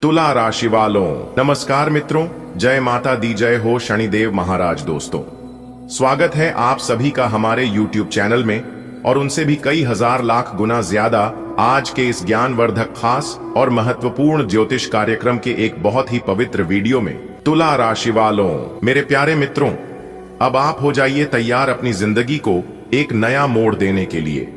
तुला राशि वालों नमस्कार मित्रों, जय माता दी, जय हो शनिदेव महाराज। दोस्तों, स्वागत है आप सभी का हमारे YouTube चैनल में और उनसे भी कई हजार लाख गुना ज्यादा आज के इस ज्ञानवर्धक, खास और महत्वपूर्ण ज्योतिष कार्यक्रम के एक बहुत ही पवित्र वीडियो में। तुला राशि वालों, मेरे प्यारे मित्रों, अब आप हो जाइए तैयार अपनी जिंदगी को एक नया मोड़ देने के लिए।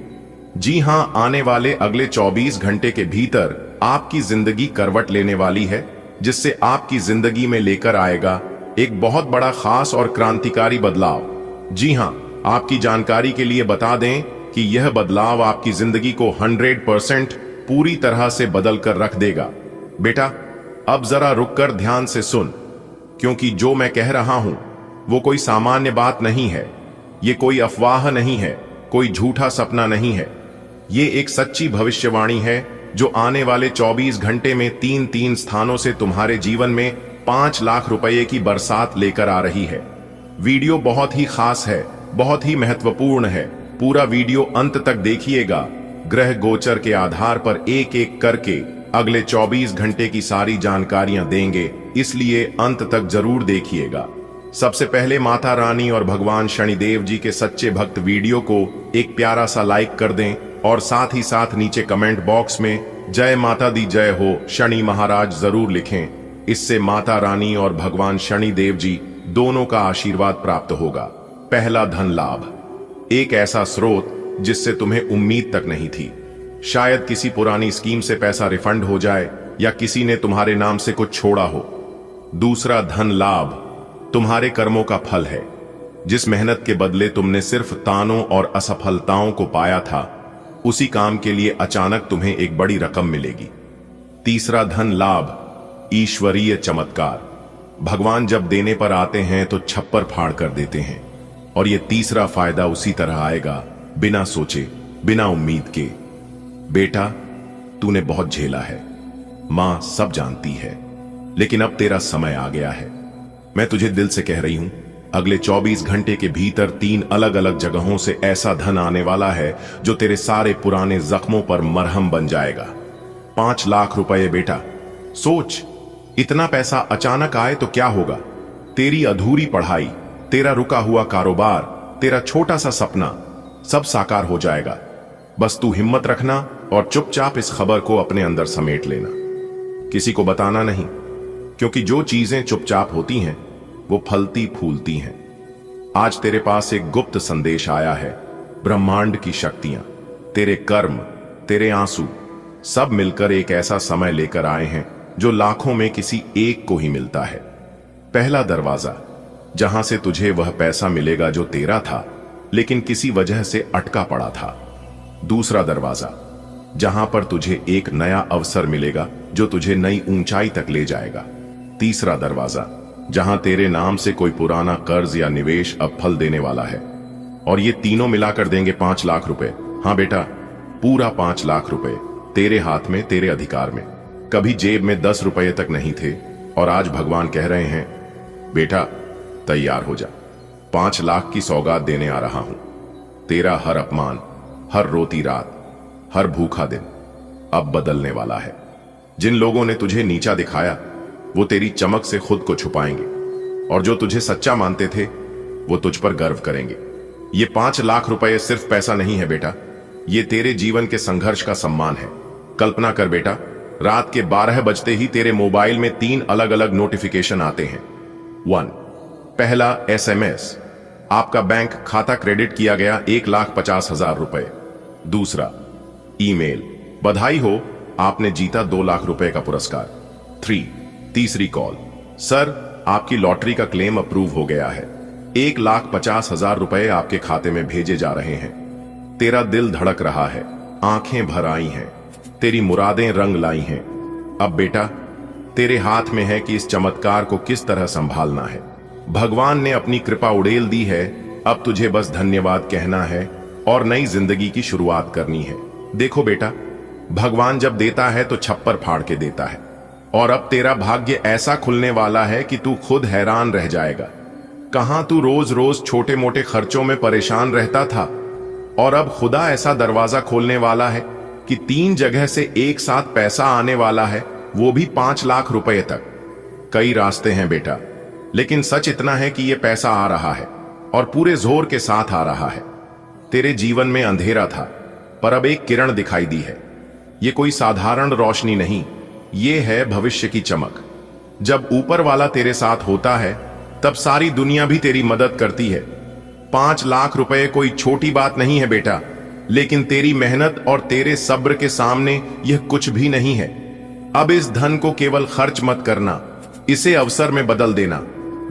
जी हां, आने वाले अगले 24 घंटे के भीतर आपकी जिंदगी करवट लेने वाली है, जिससे आपकी जिंदगी में लेकर आएगा एक बहुत बड़ा, खास और क्रांतिकारी बदलाव। जी हां, आपकी जानकारी के लिए बता दें कि यह बदलाव आपकी जिंदगी को 100% पूरी तरह से बदल कर रख देगा। बेटा, अब जरा रुककर ध्यान से सुन, क्योंकि जो मैं कह रहा हूं वो कोई सामान्य बात नहीं है। ये कोई अफवाह नहीं है, कोई झूठा सपना नहीं है। ये एक सच्ची भविष्यवाणी है जो आने वाले 24 घंटे में तीन स्थानों से तुम्हारे जीवन में 5 लाख रुपए की बरसात लेकर आ रही है। वीडियो बहुत ही खास है, बहुत ही महत्वपूर्ण है। पूरा वीडियो अंत तक देखिएगा। ग्रह गोचर के आधार पर एक एक करके अगले 24 घंटे की सारी जानकारियां देंगे, इसलिए अंत तक जरूर देखिएगा। सबसे पहले माता रानी और भगवान शनिदेव जी के सच्चे भक्त वीडियो को एक प्यारा सा लाइक कर दें और साथ ही साथ नीचे कमेंट बॉक्स में जय माता दी, जय हो शनि महाराज जरूर लिखें। इससे माता रानी और भगवान शनिदेव जी दोनों का आशीर्वाद प्राप्त होगा। पहला, धन लाभ। एक ऐसा स्रोत जिससे तुम्हें उम्मीद तक नहीं थी। शायद किसी पुरानी स्कीम से पैसा रिफंड हो जाए या किसी ने तुम्हारे नाम से कुछ छोड़ा हो। दूसरा, धन लाभ तुम्हारे कर्मों का फल है। जिस मेहनत के बदले तुमने सिर्फ तानों और असफलताओं को पाया था, उसी काम के लिए अचानक तुम्हें एक बड़ी रकम मिलेगी। तीसरा, धन लाभ ईश्वरीय चमत्कार। भगवान जब देने पर आते हैं तो छप्पर फाड़ कर देते हैं, और यह तीसरा फायदा उसी तरह आएगा, बिना सोचे, बिना उम्मीद के। बेटा, तूने बहुत झेला है, मां सब जानती है, लेकिन अब तेरा समय आ गया है। मैं तुझे दिल से कह रही हूं, अगले 24 घंटे के भीतर 3 अलग अलग जगहों से ऐसा धन आने वाला है जो तेरे सारे पुराने जख्मों पर मरहम बन जाएगा। 5 लाख रुपए। बेटा, सोच, इतना पैसा अचानक आए तो क्या होगा? तेरी अधूरी पढ़ाई, तेरा रुका हुआ कारोबार, तेरा छोटा सा सपना, सब साकार हो जाएगा। बस तू हिम्मत रखना और चुपचाप इस खबर को अपने अंदर समेट लेना। किसी को बताना नहीं, क्योंकि जो चीजें चुपचाप होती हैं वो फलती फूलती हैं। आज तेरे पास एक गुप्त संदेश आया है। ब्रह्मांड की शक्तियां, तेरे कर्म, तेरे आंसू, सब मिलकर एक ऐसा समय लेकर आए हैं जो लाखों में किसी एक को ही मिलता है। पहला दरवाजा, जहां से तुझे वह पैसा मिलेगा जो तेरा था लेकिन किसी वजह से अटका पड़ा था। दूसरा दरवाजा, जहां पर तुझे एक नया अवसर मिलेगा जो तुझे नई ऊंचाई तक ले जाएगा। तीसरा दरवाजा, जहां तेरे नाम से कोई पुराना कर्ज या निवेश अब फल देने वाला है। और ये तीनों मिलाकर देंगे 5 लाख रुपए। हां बेटा, पूरा 5 लाख रुपए तेरे हाथ में, तेरे अधिकार में। कभी जेब में 10 रुपए तक नहीं थे और आज भगवान कह रहे हैं, बेटा तैयार हो जा, 5 लाख की सौगात देने आ रहा हूं। तेरा हर अपमान, हर रोती रात, हर भूखा दिन अब बदलने वाला है। जिन लोगों ने तुझे नीचा दिखाया वो तेरी चमक से खुद को छुपाएंगे, और जो तुझे सच्चा मानते थे वो तुझ पर गर्व करेंगे। ये 5 लाख रुपए सिर्फ पैसा नहीं है बेटा, ये तेरे जीवन के संघर्ष का सम्मान है। कल्पना कर बेटा, रात के 12 बजते ही तेरे मोबाइल में 3 अलग अलग नोटिफिकेशन आते हैं। 1, पहला SMS, आपका बैंक खाता क्रेडिट किया गया 1,50,000 रुपए। दूसरा, ईमेल, बधाई हो, आपने जीता 2 लाख रुपए का पुरस्कार। 3, तीसरी कॉल, सर आपकी लॉटरी का क्लेम अप्रूव हो गया है, 1,50,000 रुपए आपके खाते में भेजे जा रहे हैं। तेरा दिल धड़क रहा है, आंखें भर आई हैं, तेरी मुरादें रंग लाई हैं। अब बेटा, तेरे हाथ में है कि इस चमत्कार को किस तरह संभालना है। भगवान ने अपनी कृपा उड़ेल दी है, अब तुझे बस धन्यवाद कहना है और नई जिंदगी की शुरुआत करनी है। देखो बेटा, भगवान जब देता है तो छप्पर फाड़ के देता है, और अब तेरा भाग्य ऐसा खुलने वाला है कि तू खुद हैरान रह जाएगा। कहां तू रोज रोज छोटे मोटे खर्चों में परेशान रहता था, और अब खुदा ऐसा दरवाजा खोलने वाला है कि 3 जगह से एक साथ पैसा आने वाला है वो भी 5 लाख रुपए तक। कई रास्ते हैं बेटा, लेकिन सच इतना है कि ये पैसा आ रहा है और पूरे जोर के साथ आ रहा है। तेरे जीवन में अंधेरा था, पर अब एक किरण दिखाई दी है। ये कोई साधारण रोशनी नहीं, ये है भविष्य की चमक। जब ऊपर वाला तेरे साथ होता है, तब सारी दुनिया भी तेरी मदद करती है। 5 लाख रुपए कोई छोटी बात नहीं है बेटा, लेकिन तेरी मेहनत और तेरे सब्र के सामने यह कुछ भी नहीं है। अब इस धन को केवल खर्च मत करना, इसे अवसर में बदल देना।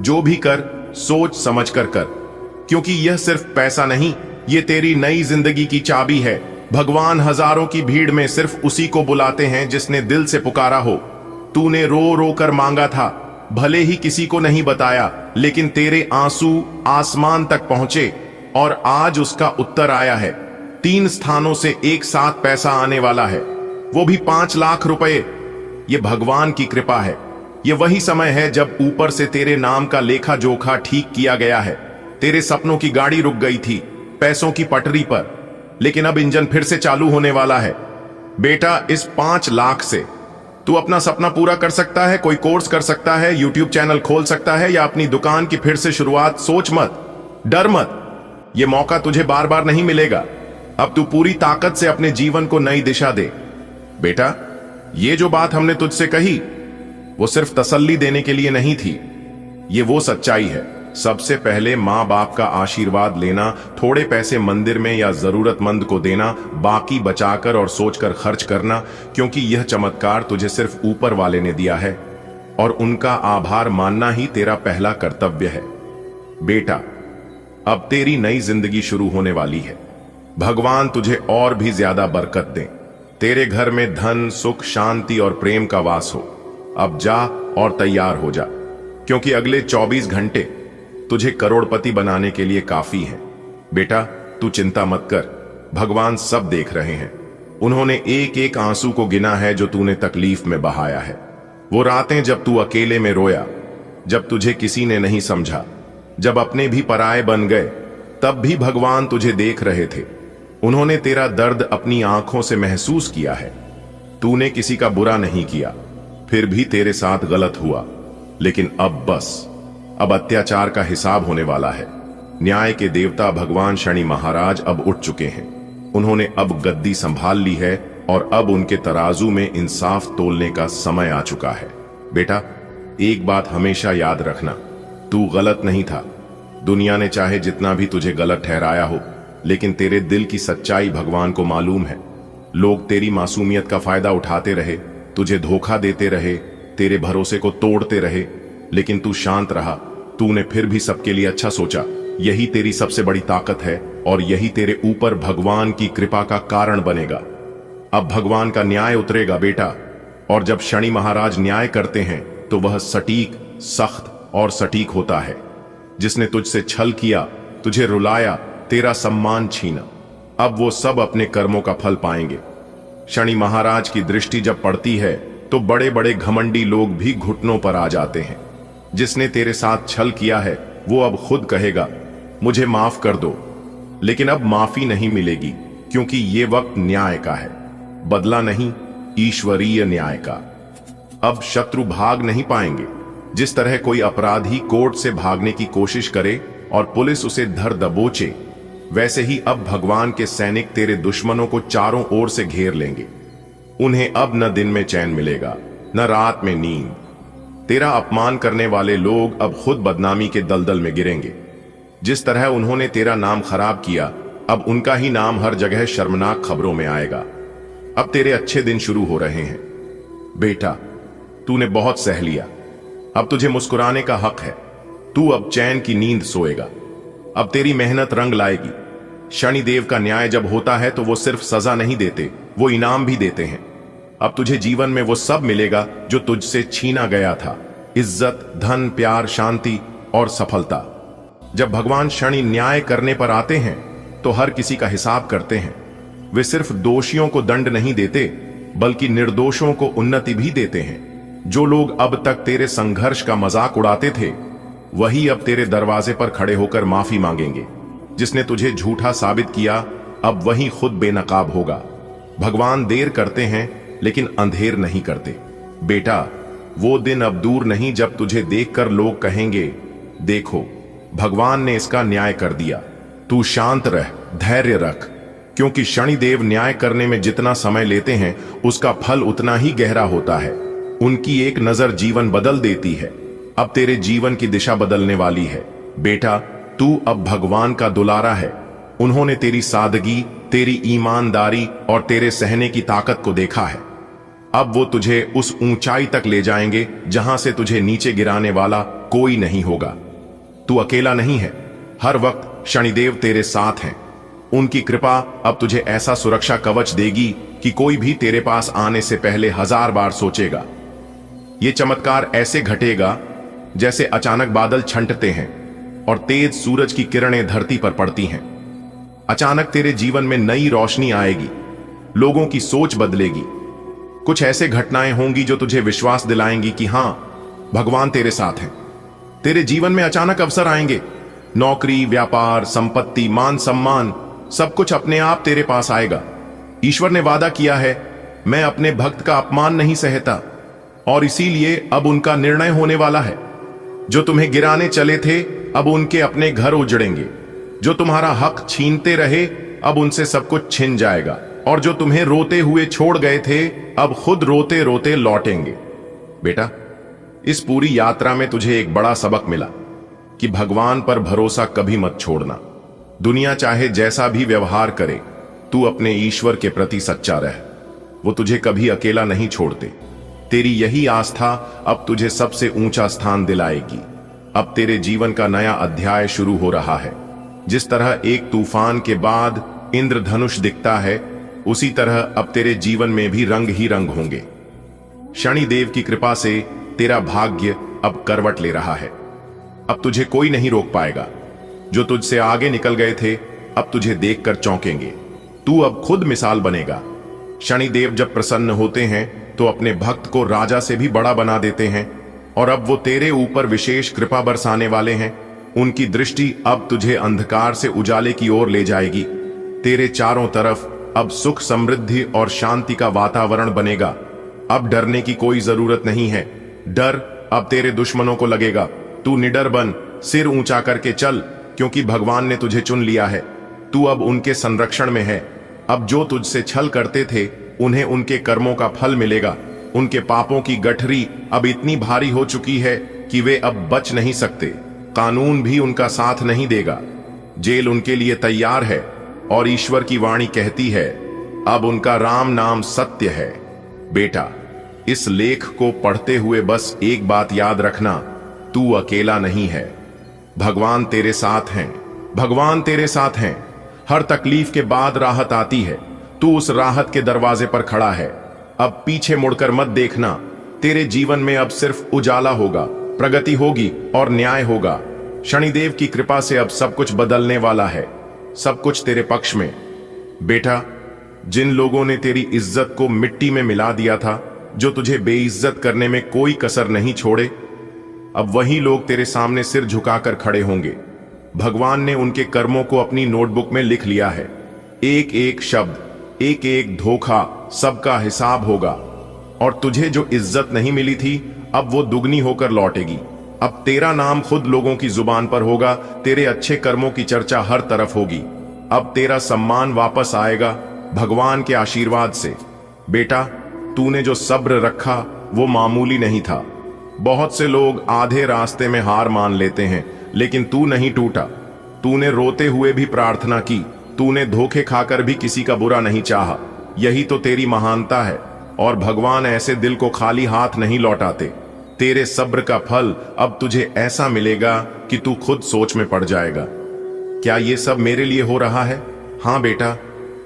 जो भी कर, सोच समझ कर कर, क्योंकि यह सिर्फ पैसा नहीं, ये तेरी नई जिंदगी की चाबी है। भगवान हजारों की भीड़ में सिर्फ उसी को बुलाते हैं जिसने दिल से पुकारा हो। तूने रो रो कर मांगा था, भले ही किसी को नहीं बताया, लेकिन तेरे आंसू आसमान तक पहुंचे और आज उसका उत्तर आया है। 3 स्थानों से एक साथ पैसा आने वाला है, वो भी 5 लाख रुपए। ये भगवान की कृपा है। ये वही समय है जब ऊपर से तेरे नाम का लेखा जोखा ठीक किया गया है। तेरे सपनों की गाड़ी रुक गई थी पैसों की पटरी पर, लेकिन अब इंजन फिर से चालू होने वाला है। बेटा, इस 5 लाख से तू अपना सपना पूरा कर सकता है, कोई कोर्स कर सकता है, यूट्यूब चैनल खोल सकता है या अपनी दुकान की फिर से शुरुआत। सोच मत, डर मत, यह मौका तुझे बार बार नहीं मिलेगा। अब तू पूरी ताकत से अपने जीवन को नई दिशा दे। बेटा, ये जो बात हमने तुझसे कही, वो सिर्फ तसल्ली देने के लिए नहीं थी, ये वो सच्चाई है। सबसे पहले माँ बाप का आशीर्वाद लेना, थोड़े पैसे मंदिर में या जरूरतमंद को देना, बाकी बचाकर और सोचकर खर्च करना, क्योंकि यह चमत्कार तुझे सिर्फ ऊपर वाले ने दिया है और उनका आभार मानना ही तेरा पहला कर्तव्य है। बेटा, अब तेरी नई जिंदगी शुरू होने वाली है। भगवान तुझे और भी ज्यादा बरकत दे, तेरे घर में धन, सुख, शांति और प्रेम का वास हो। अब जा और तैयार हो जा, क्योंकि अगले 24 घंटे तुझे करोड़पति बनाने के लिए काफी है। बेटा, तू चिंता मत कर, भगवान सब देख रहे हैं। उन्होंने एक एक आंसू को गिना है जो तूने तकलीफ में बहाया है। वो रातें जब तू अकेले में रोया, जब तुझे किसी ने नहीं समझा, जब अपने भी पराये बन गए, तब भी भगवान तुझे देख रहे थे। उन्होंने तेरा दर्द अपनी आंखों से महसूस किया है। तूने किसी का बुरा नहीं किया, फिर भी तेरे साथ गलत हुआ, लेकिन अब बस, अब अत्याचार का हिसाब होने वाला है। न्याय के देवता भगवान शनि महाराज अब उठ चुके हैं। उन्होंने अब गद्दी संभाल ली है और अब उनके तराजू में इंसाफ तोलने का समय आ चुका है। बेटा, एक बात हमेशा याद रखना, तू गलत नहीं था। दुनिया ने चाहे जितना भी तुझे गलत ठहराया हो, लेकिन तेरे दिल की सच्चाई भगवान को मालूम है। लोग तेरी मासूमियत का फायदा उठाते रहे, तुझे धोखा देते रहे, तेरे भरोसे को तोड़ते रहे, लेकिन तू शांत रहा। तूने फिर भी सबके लिए अच्छा सोचा। यही तेरी सबसे बड़ी ताकत है और यही तेरे ऊपर भगवान की कृपा का कारण बनेगा। अब भगवान का न्याय उतरेगा बेटा, और जब शनि महाराज न्याय करते हैं तो वह सटीक, सख्त और सटीक होता है। जिसने तुझसे छल किया, तुझे रुलाया, तेरा सम्मान छीना, अब वो सब अपने कर्मों का फल पाएंगे। शनि महाराज की दृष्टि जब पड़ती है तो बड़े बड़े घमंडी लोग भी घुटनों पर आ जाते हैं। जिसने तेरे साथ छल किया है वो अब खुद कहेगा, मुझे माफ कर दो, लेकिन अब माफी नहीं मिलेगी, क्योंकि ये वक्त न्याय का है, बदला नहीं, ईश्वरीय न्याय का। अब शत्रु भाग नहीं पाएंगे। जिस तरह कोई अपराधी कोर्ट से भागने की कोशिश करे और पुलिस उसे धर दबोचे, वैसे ही अब भगवान के सैनिक तेरे दुश्मनों को चारों ओर से घेर लेंगे। उन्हें अब न दिन में चैन मिलेगा, न रात में नींद। तेरा अपमान करने वाले लोग अब खुद बदनामी के दलदल में गिरेंगे। जिस तरह उन्होंने तेरा नाम खराब किया, अब उनका ही नाम हर जगह शर्मनाक खबरों में आएगा। अब तेरे अच्छे दिन शुरू हो रहे हैं। बेटा, तूने बहुत सह लिया, अब तुझे मुस्कुराने का हक है। तू अब चैन की नींद सोएगा। अब तेरी मेहनत रंग लाएगी। शनिदेव का न्याय जब होता है तो वो सिर्फ सजा नहीं देते, वो इनाम भी देते हैं। अब तुझे जीवन में वो सब मिलेगा जो तुझसे छीना गया था, इज्जत, धन, प्यार, शांति और सफलता। जब भगवान शनि न्याय करने पर आते हैं तो हर किसी का हिसाब करते हैं। वे सिर्फ दोषियों को दंड नहीं देते, बल्कि निर्दोषों को उन्नति भी देते हैं। जो लोग अब तक तेरे संघर्ष का मजाक उड़ाते थे, वही अब तेरे दरवाजे पर खड़े होकर माफी मांगेंगे। जिसने तुझे झूठा साबित किया, अब वही खुद बेनकाब होगा। भगवान देर करते हैं, लेकिन अंधेर नहीं करते। बेटा, वो दिन अब दूर नहीं जब तुझे देखकर लोग कहेंगे, देखो भगवान ने इसका न्याय कर दिया। तू शांत रह, धैर्य रख, क्योंकि शनिदेव न्याय करने में जितना समय लेते हैं उसका फल उतना ही गहरा होता है। उनकी एक नजर जीवन बदल देती है। अब तेरे जीवन की दिशा बदलने वाली है। बेटा, तू अब भगवान का दुलारा है। उन्होंने तेरी सादगी, तेरी ईमानदारी और तेरे सहने की ताकत को देखा है। अब वो तुझे उस ऊंचाई तक ले जाएंगे जहां से तुझे नीचे गिराने वाला कोई नहीं होगा। तू अकेला नहीं है। हर वक्त शनिदेव तेरे साथ हैं। उनकी कृपा अब तुझे ऐसा सुरक्षा कवच देगी कि कोई भी तेरे पास आने से पहले 1000 बार सोचेगा। यह चमत्कार ऐसे घटेगा जैसे अचानक बादल छंटते हैं और तेज सूरज की किरणें धरती पर पड़ती हैं। अचानक तेरे जीवन में नई रोशनी आएगी, लोगों की सोच बदलेगी। कुछ ऐसे घटनाएं होंगी जो तुझे विश्वास दिलाएंगी कि हां, भगवान तेरे साथ हैं। तेरे जीवन में अचानक अवसर आएंगे। नौकरी, व्यापार, संपत्ति, मान सम्मान, सब कुछ अपने आप तेरे पास आएगा। ईश्वर ने वादा किया है, मैं अपने भक्त का अपमान नहीं सहता, और इसीलिए अब उनका निर्णय होने वाला है। जो तुम्हें गिराने चले थे अब उनके अपने घर उजड़ेंगे। जो तुम्हारा हक छीनते रहे अब उनसे सब कुछ छिन जाएगा, और जो तुम्हें रोते हुए छोड़ गए थे अब खुद रोते रोते लौटेंगे। बेटा, इस पूरी यात्रा में तुझे एक बड़ा सबक मिला कि भगवान पर भरोसा कभी मत छोड़ना। दुनिया चाहे जैसा भी व्यवहार करे, तू अपने ईश्वर के प्रति सच्चा रह। वो तुझे कभी अकेला नहीं छोड़ते। तेरी यही आस्था अब तुझे सबसे ऊंचा स्थान दिलाएगी। अब तेरे जीवन का नया अध्याय शुरू हो रहा है। जिस तरह एक तूफान के बाद इंद्रधनुष दिखता है, उसी तरह अब तेरे जीवन में भी रंग ही रंग होंगे। शनिदेव की कृपा से तेरा भाग्य अब करवट ले रहा है। अब तुझे कोई नहीं रोक पाएगा। जो तुझसे आगे निकल गए थे अब तुझे देखकर चौंकेंगे। तू अब खुद मिसाल बनेगा। शनिदेव जब प्रसन्न होते हैं तो अपने भक्त को राजा से भी बड़ा बना देते हैं, और अब वो तेरे ऊपर विशेष कृपा बरसाने वाले हैं। उनकी दृष्टि अब तुझे अंधकार से उजाले की ओर ले जाएगी। तेरे चारों तरफ अब सुख, समृद्धि और शांति का वातावरण बनेगा। अब डरने की कोई जरूरत नहीं है। डर अब तेरे दुश्मनों को लगेगा। तू निडर बन, सिर ऊंचा करके चल, क्योंकि भगवान ने तुझे चुन लिया है। तू अब उनके संरक्षण में है। अब जो तुझसे छल करते थे उन्हें उनके कर्मों का फल मिलेगा। उनके पापों की गठरी अब इतनी भारी हो चुकी है कि वे अब बच नहीं सकते। कानून भी उनका साथ नहीं देगा। जेल उनके लिए तैयार है, और ईश्वर की वाणी कहती है, अब उनका राम नाम सत्य है। बेटा, इस लेख को पढ़ते हुए बस एक बात याद रखना, तू अकेला नहीं है। भगवान तेरे साथ हैं। भगवान तेरे साथ हैं। हर तकलीफ के बाद राहत आती है। तू उस राहत के दरवाजे पर खड़ा है। अब पीछे मुड़कर मत देखना। तेरे जीवन में अब सिर्फ उजाला होगा, प्रगति होगी और न्याय होगा। शनिदेव की कृपा से अब सब कुछ बदलने वाला है। सब कुछ तेरे पक्ष में। बेटा, जिन लोगों ने तेरी इज्जत को मिट्टी में मिला दिया था, जो तुझे बेइज्जत करने में कोई कसर नहीं छोड़े, अब वही लोग तेरे सामने सिर झुकाकर खड़े होंगे। भगवान ने उनके कर्मों को अपनी नोटबुक में लिख लिया है। एक एक शब्द, एक एक धोखा, सबका हिसाब होगा। और तुझे जो इज्जत नहीं मिली थी अब वो दुगनी होकर लौटेगी। अब तेरा नाम खुद लोगों की जुबान पर होगा। तेरे अच्छे कर्मों की चर्चा हर तरफ होगी। अब तेरा सम्मान वापस आएगा भगवान के आशीर्वाद से। बेटा, तूने जो सब्र रखा वो मामूली नहीं था। बहुत से लोग आधे रास्ते में हार मान लेते हैं, लेकिन तू नहीं टूटा। तूने रोते हुए भी प्रार्थना की। तूने धोखे खाकर भी किसी का बुरा नहीं चाहा। यही तो तेरी महानता है, और भगवान ऐसे दिल को खाली हाथ नहीं लौटाते। तेरे सब्र का फल अब तुझे ऐसा मिलेगा कि तू खुद सोच में पड़ जाएगा, क्या ये सब मेरे लिए हो रहा है? हाँ बेटा,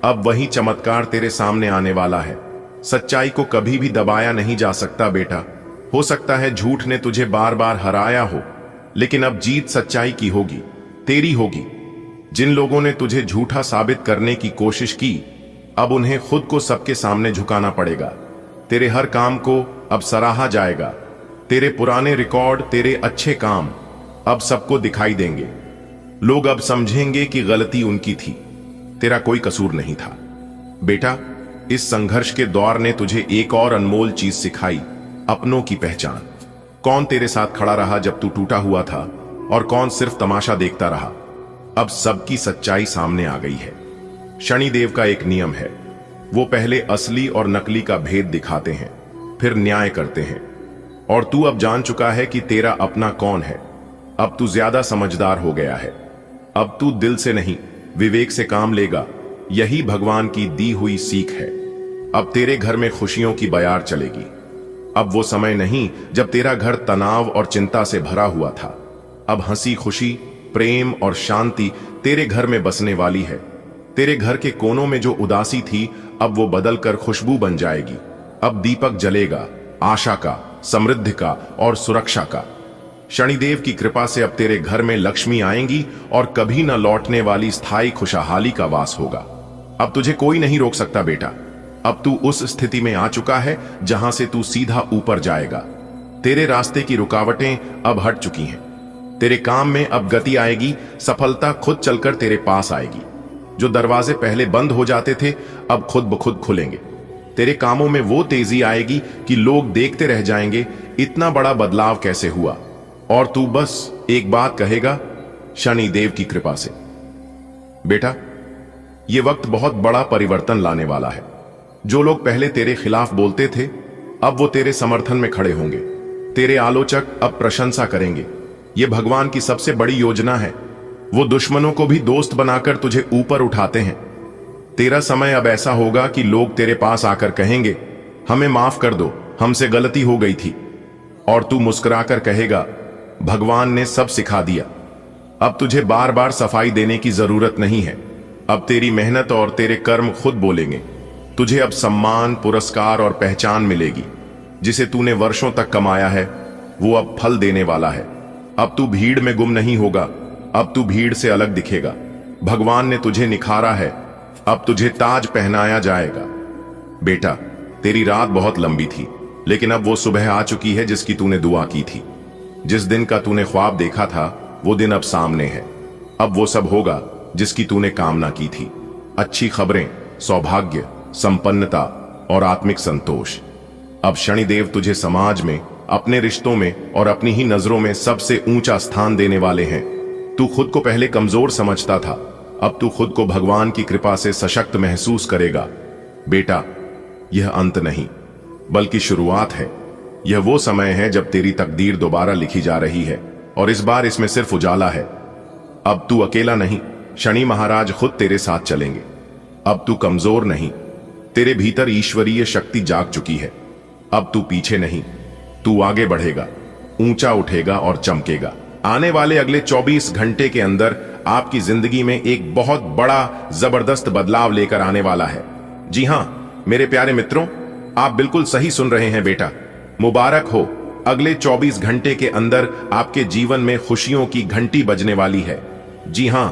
अब वही चमत्कार तेरे सामने आने वाला है। सच्चाई को कभी भी दबाया नहीं जा सकता बेटा। हो सकता है झूठ ने तुझे बार बार हराया हो, लेकिन अब जीत सच्चाई की होगी, तेरी होगी। जिन लोगों ने तुझे झूठा साबित करने की कोशिश की, अब उन्हें खुद को सबके सामने झुकाना पड़ेगा। तेरे हर काम को अब सराहा जाएगा। तेरे पुराने रिकॉर्ड, तेरे अच्छे काम अब सबको दिखाई देंगे। लोग अब समझेंगे कि गलती उनकी थी, तेरा कोई कसूर नहीं था। बेटा, इस संघर्ष के दौर ने तुझे एक और अनमोल चीज सिखाई अपनों की पहचान। कौन तेरे साथ खड़ा रहा जब तू टूटा हुआ था और कौन सिर्फ तमाशा देखता रहा। अब सबकी सच्चाई सामने आ गई है। शनिदेव का एक नियम है, वो पहले असली और नकली का भेद दिखाते हैं, फिर न्याय करते हैं। और तू अब जान चुका है कि तेरा अपना कौन है। अब तू ज्यादा समझदार हो गया है। अब तू दिल से नहीं, विवेक से काम लेगा। यही भगवान की दी हुई सीख है। अब तेरे घर में खुशियों की बयार चलेगी। अब वो समय नहीं जब तेरा घर तनाव और चिंता से भरा हुआ था। अब हंसी खुशी, प्रेम और शांति तेरे घर में बसने वाली है। तेरे घर के कोनों में जो उदासी थी, अब वो बदलकर खुशबू बन जाएगी। अब दीपक जलेगा, आशा का, समृद्धि का और सुरक्षा का। शनिदेव की कृपा से अब तेरे घर में लक्ष्मी आएंगी और कभी न लौटने वाली स्थायी खुशहाली का वास होगा। अब तुझे कोई नहीं रोक सकता बेटा। अब तू उस स्थिति में आ चुका है जहां से तू सीधा ऊपर जाएगा। तेरे रास्ते की रुकावटें अब हट चुकी हैं। तेरे काम में अब गति आएगी, सफलता खुद चलकर तेरे पास आएगी। जो दरवाजे पहले बंद हो जाते थे, अब खुद ब खुद खुलेंगे। तेरे कामों में वो तेजी आएगी कि लोग देखते रह जाएंगे, इतना बड़ा बदलाव कैसे हुआ। और तू बस एक बात कहेगा, शनिदेव की कृपा से। बेटा, यह वक्त बहुत बड़ा परिवर्तन लाने वाला है। जो लोग पहले तेरे खिलाफ बोलते थे, अब वो तेरे समर्थन में खड़े होंगे। तेरे आलोचक अब प्रशंसा करेंगे। यह भगवान की सबसे बड़ी योजना है। वो दुश्मनों को भी दोस्त बनाकर तुझे ऊपर उठाते हैं। तेरा समय अब ऐसा होगा कि लोग तेरे पास आकर कहेंगे, हमें माफ कर दो, हमसे गलती हो गई थी। और तू मुस्कुराकर कहेगा, भगवान ने सब सिखा दिया। अब तुझे बार बार सफाई देने की जरूरत नहीं है। अब तेरी मेहनत और तेरे कर्म खुद बोलेंगे। तुझे अब सम्मान, पुरस्कार और पहचान मिलेगी। जिसे तूने वर्षों तक कमाया है, वो अब फल देने वाला है। अब तू भीड़ में गुम नहीं होगा। अब तू भीड़ से अलग दिखेगा। भगवान ने तुझे निखारा है। अब तुझे ताज पहनाया जाएगा। बेटा, तेरी रात बहुत लंबी थी, लेकिन अब वो सुबह आ चुकी है जिसकी तूने दुआ की थी। जिस दिन का तूने ख्वाब देखा था, वो दिन अब सामने है। अब वो सब होगा जिसकी तूने कामना की थी। अच्छी खबरें, सौभाग्य, संपन्नता और आत्मिक संतोष। अब शनिदेव तुझे समाज में, अपने रिश्तों में और अपनी ही नजरों में सबसे ऊंचा स्थान देने वाले हैं। तू खुद को पहले कमजोर समझता था, अब तू खुद को भगवान की कृपा से सशक्त महसूस करेगा। बेटा, यह अंत नहीं बल्कि शुरुआत है। यह वो समय है जब तेरी तकदीर दोबारा लिखी जा रही है, और इस बार इसमें सिर्फ उजाला है। अब तू अकेला नहीं, शनि महाराज खुद तेरे साथ चलेंगे। अब तू कमजोर नहीं, तेरे भीतर ईश्वरीय शक्ति जाग चुकी है। अब तू पीछे नहीं, तू आगे बढ़ेगा, ऊंचा उठेगा और चमकेगा। आने वाले अगले 24 घंटे के अंदर आपकी जिंदगी में एक बहुत बड़ा जबरदस्त बदलाव लेकर आने वाला है। जी हां मेरे प्यारे मित्रों, आप बिल्कुल सही सुन रहे हैं बेटा। मुबारक हो, अगले 24 घंटे के अंदर आपके जीवन में खुशियों की घंटी बजने वाली है। जी हां,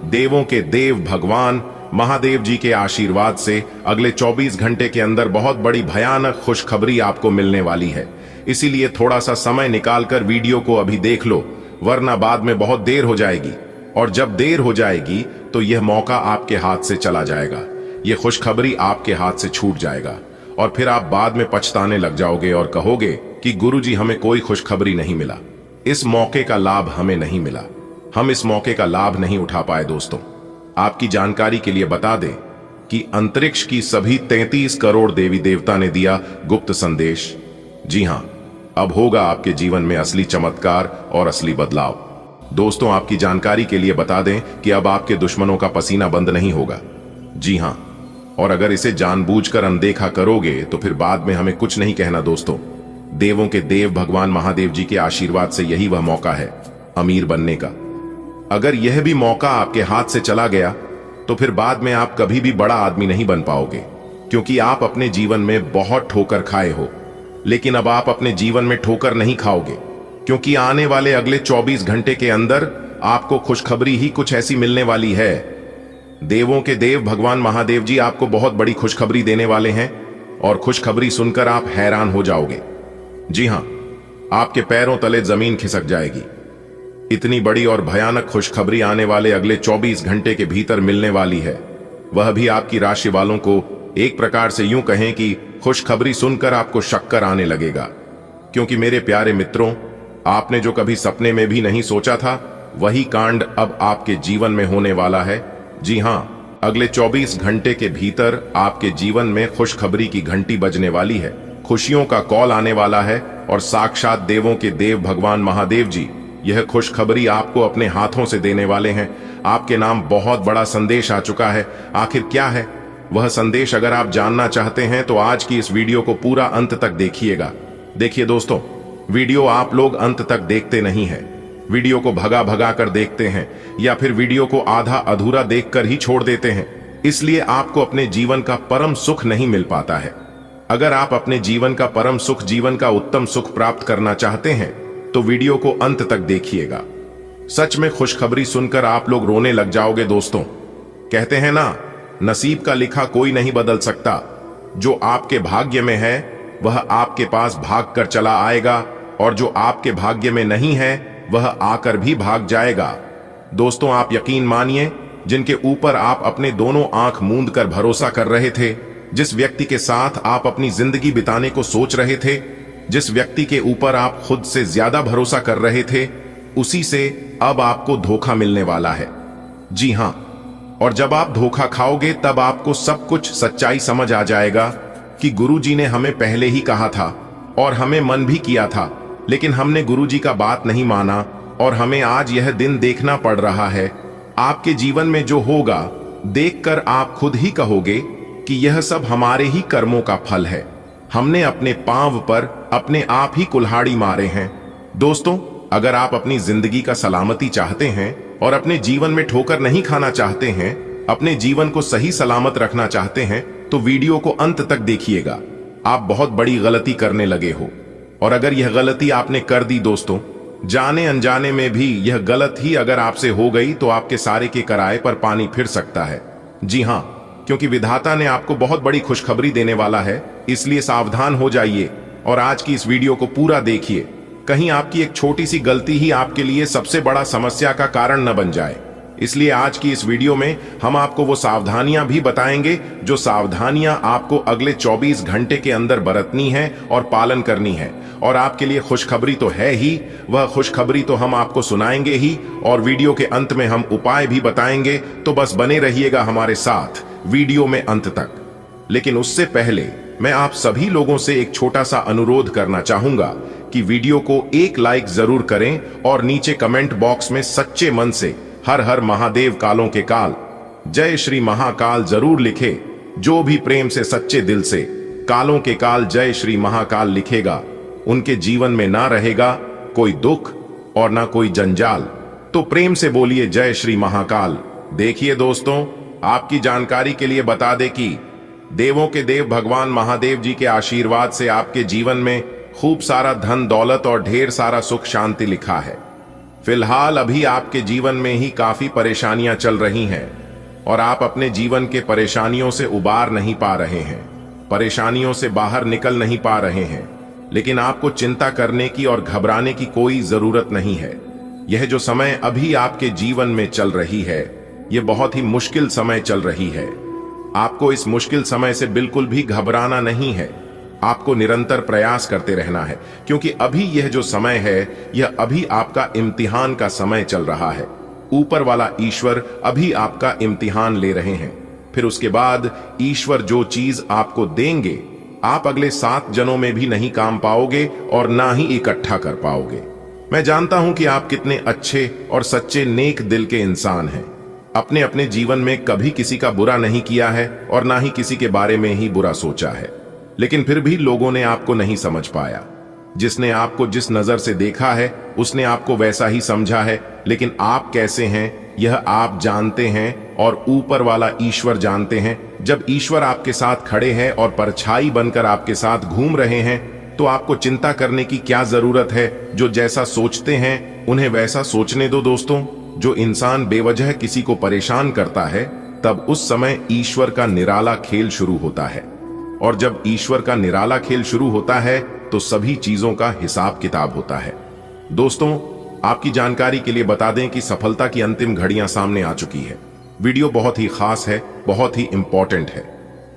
देवों के देव भगवान महादेव जी के आशीर्वाद से अगले 24 घंटे के अंदर बहुत बड़ी भयानक खुशखबरी आपको मिलने वाली है। इसीलिए थोड़ा सा समय निकालकर वीडियो को अभी देख लो, वरना बाद में बहुत देर हो जाएगी। और जब देर हो जाएगी तो यह मौका आपके हाथ से चला जाएगा, यह खुशखबरी आपके हाथ से छूट जाएगा, और फिर आप बाद में पछताने लग जाओगे और कहोगे कि गुरुजी हमें कोई खुशखबरी नहीं मिला, इस मौके का लाभ हमें नहीं मिला, हम इस मौके का लाभ नहीं उठा पाए। दोस्तों, आपकी जानकारी के लिए बता दें कि अंतरिक्ष की सभी 33 करोड़ देवी देवता ने दिया गुप्त संदेश। जी हां, अब होगा आपके जीवन में असली चमत्कार और असली बदलाव। दोस्तों, आपकी जानकारी के लिए बता दें कि अब आपके दुश्मनों का पसीना बंद नहीं होगा। जी हां, और अगर इसे जानबूझकर अनदेखा करोगे तो फिर बाद में हमें कुछ नहीं कहना। दोस्तों, देवों के देव भगवान महादेव जी के आशीर्वाद से यही वह मौका है अमीर बनने का। अगर यह भी मौका आपके हाथ से चला गया तो फिर बाद में आप कभी भी बड़ा आदमी नहीं बन पाओगे, क्योंकि आप अपने जीवन में बहुत ठोकर खाए हो। लेकिन अब आप अपने जीवन में ठोकर नहीं खाओगे, क्योंकि आने वाले अगले 24 घंटे के अंदर आपको खुशखबरी ही कुछ ऐसी मिलने वाली है। देवों के देव भगवान महादेव जी आपको बहुत बड़ी खुशखबरी देने वाले हैं, और खुशखबरी सुनकर आप हैरान हो जाओगे। जी हां, आपके पैरों तले जमीन खिसक जाएगी। इतनी बड़ी और भयानक खुशखबरी आने वाले अगले 24 घंटे के भीतर मिलने वाली है। वह भी आपकी राशि वालों को एक प्रकार से यूं कहें कि खुशखबरी सुनकर आपको शक्कर आने लगेगा। क्योंकि मेरे प्यारे मित्रों, आपने जो कभी सपने में भी नहीं सोचा था, वही कांड अब आपके जीवन में होने वाला है। जी हाँ, अगले 24 घंटे के भीतर आपके जीवन में खुशखबरी की घंटी बजने वाली है। खुशियों का कॉल आने वाला है और साक्षात देवों के देव भगवान महादेव जी यह खुशखबरी आपको अपने हाथों से देने वाले हैं। आपके नाम बहुत बड़ा संदेश आ चुका है। आखिर क्या है वह संदेश? अगर आप जानना चाहते हैं तो आज की इस वीडियो को पूरा अंत तक देखिएगा। देखिए दोस्तों, वीडियो आप लोग अंत तक देखते नहीं हैं, वीडियो को भगा भगा कर देखते हैं या फिर वीडियो को आधा अधूरा देखकर ही छोड़ देते हैं। इसलिए आपको अपने जीवन का परम सुख नहीं मिल पाता है। अगर आप अपने जीवन का परम सुख, जीवन का उत्तम सुख प्राप्त करना चाहते हैं तो वीडियो को अंत तक देखिएगा। सच में खुशखबरी सुनकर आप लोग रोने लग जाओगे दोस्तों। कहते हैं ना, नसीब का लिखा कोई नहीं बदल सकता। जो आपके भाग्य में है वह आपके पास भाग कर चला आएगा और जो आपके भाग्य में नहीं है वह आकर भी भाग जाएगा। दोस्तों, आप यकीन मानिए, जिनके ऊपर आप अपने दोनों आंख मूंद कर भरोसा कर रहे थे, जिस व्यक्ति के साथ आप अपनी जिंदगी बिताने को सोच रहे थे, जिस व्यक्ति के ऊपर आप खुद से ज्यादा भरोसा कर रहे थे, उसी से अब आपको धोखा मिलने वाला है। जी हां, और जब आप धोखा खाओगे तब आपको सब कुछ सच्चाई समझ आ जाएगा कि गुरुजी ने हमें पहले ही कहा था और हमें मन भी किया था, लेकिन हमने गुरुजी का बात नहीं माना और हमें आज यह दिन देखना पड़ रहा है। आपके जीवन में जो होगा देखकर आप खुद ही कहोगे कि यह सब हमारे ही कर्मों का फल है। हमने अपने पांव पर अपने आप ही कुल्हाड़ी मारे हैं। दोस्तों, अगर आप अपनी जिंदगी का सलामती चाहते हैं और अपने जीवन में ठोकर नहीं खाना चाहते हैं, अपने जीवन को सही सलामत रखना चाहते हैं, तो वीडियो को अंत तक देखिएगा। आप बहुत बड़ी गलती करने लगे हो और अगर यह गलती आपने कर दी दोस्तों, जाने अनजाने में भी यह गलत ही अगर आपसे हो गई, तो आपके सारे के किराए पर पानी फिर सकता है। जी हां, क्योंकि विधाता ने आपको बहुत बड़ी खुशखबरी देने वाला है, इसलिए सावधान हो जाइए और आज की इस वीडियो को पूरा देखिए। कहीं आपकी एक छोटी सी गलती ही आपके लिए सबसे बड़ा समस्या का कारण न बन जाए। इसलिए आज की इस वीडियो में हम आपको वो सावधानियां भी बताएंगे जो सावधानियां आपको अगले 24 घंटे के अंदर बरतनी है और पालन करनी है। और आपके लिए खुशखबरी तो है ही, वह खुशखबरी तो हम आपको सुनाएंगे ही और वीडियो के अंत में हम उपाय भी बताएंगे। तो बस बने रहिएगा हमारे साथ वीडियो में अंत तक। लेकिन उससे पहले मैं आप सभी लोगों से एक छोटा सा अनुरोध करना चाहूंगा कि वीडियो को एक लाइक जरूर करें और नीचे कमेंट बॉक्स में सच्चे मन से हर हर महादेव कालों के काल, जय श्री महाकाल जरूर लिखे। जो भी प्रेम से सच्चे दिल से कालों के काल जय श्री महाकाल लिखेगा, उनके जीवन में ना रहेगा कोई दुख और ना कोई जंजाल। तो प्रेम से बोलिए जय श्री महाकाल। देखिए दोस्तों, आपकी जानकारी के लिए बता दें कि देवों के देव भगवान महादेव जी के आशीर्वाद से आपके जीवन में खूब सारा धन दौलत और ढेर सारा सुख शांति लिखा है। फिलहाल अभी आपके जीवन में ही काफी परेशानियां चल रही हैं और आप अपने जीवन के परेशानियों से उबार नहीं पा रहे हैं, परेशानियों से बाहर निकल नहीं पा रहे हैं। लेकिन आपको चिंता करने की और घबराने की कोई जरूरत नहीं है। यह जो समय अभी आपके जीवन में चल रही है, यह बहुत ही मुश्किल समय चल रही है। आपको इस मुश्किल समय से बिल्कुल भी घबराना नहीं है। आपको निरंतर प्रयास करते रहना है, क्योंकि अभी यह जो समय है, यह अभी आपका इम्तिहान का समय चल रहा है। ऊपर वाला ईश्वर अभी आपका इम्तिहान ले रहे हैं। फिर उसके बाद ईश्वर जो चीज आपको देंगे, आप अगले 7 जन्मों में भी नहीं काम पाओगे और ना ही इकट्ठा कर पाओगे। मैं जानता हूं कि आप कितने अच्छे और सच्चे नेक दिल के इंसान हैं। अपने अपने जीवन में कभी किसी का बुरा नहीं किया है और ना ही किसी के बारे में ही बुरा सोचा है, लेकिन फिर भी लोगों ने आपको नहीं समझ पाया। जिसने आपको जिस नजर से देखा है उसने आपको वैसा ही समझा है, लेकिन आप कैसे हैं यह आप जानते हैं और ऊपर वाला ईश्वर जानते हैं। जब ईश्वर आपके साथ खड़े हैं और परछाई बनकर आपके साथ घूम रहे हैं, तो आपको चिंता करने की क्या जरूरत है। जो जैसा सोचते हैं उन्हें वैसा सोचने दो दोस्तों। जो इंसान बेवजह किसी को परेशान करता है, तब उस समय ईश्वर का निराला खेल शुरू होता है। और जब ईश्वर का निराला खेल शुरू होता है तो सभी चीजों का हिसाब किताब होता है। दोस्तों, आपकी जानकारी के लिए बता दें कि सफलता की अंतिम घड़ियां सामने आ चुकी है। वीडियो बहुत ही खास है, बहुत ही इंपॉर्टेंट है।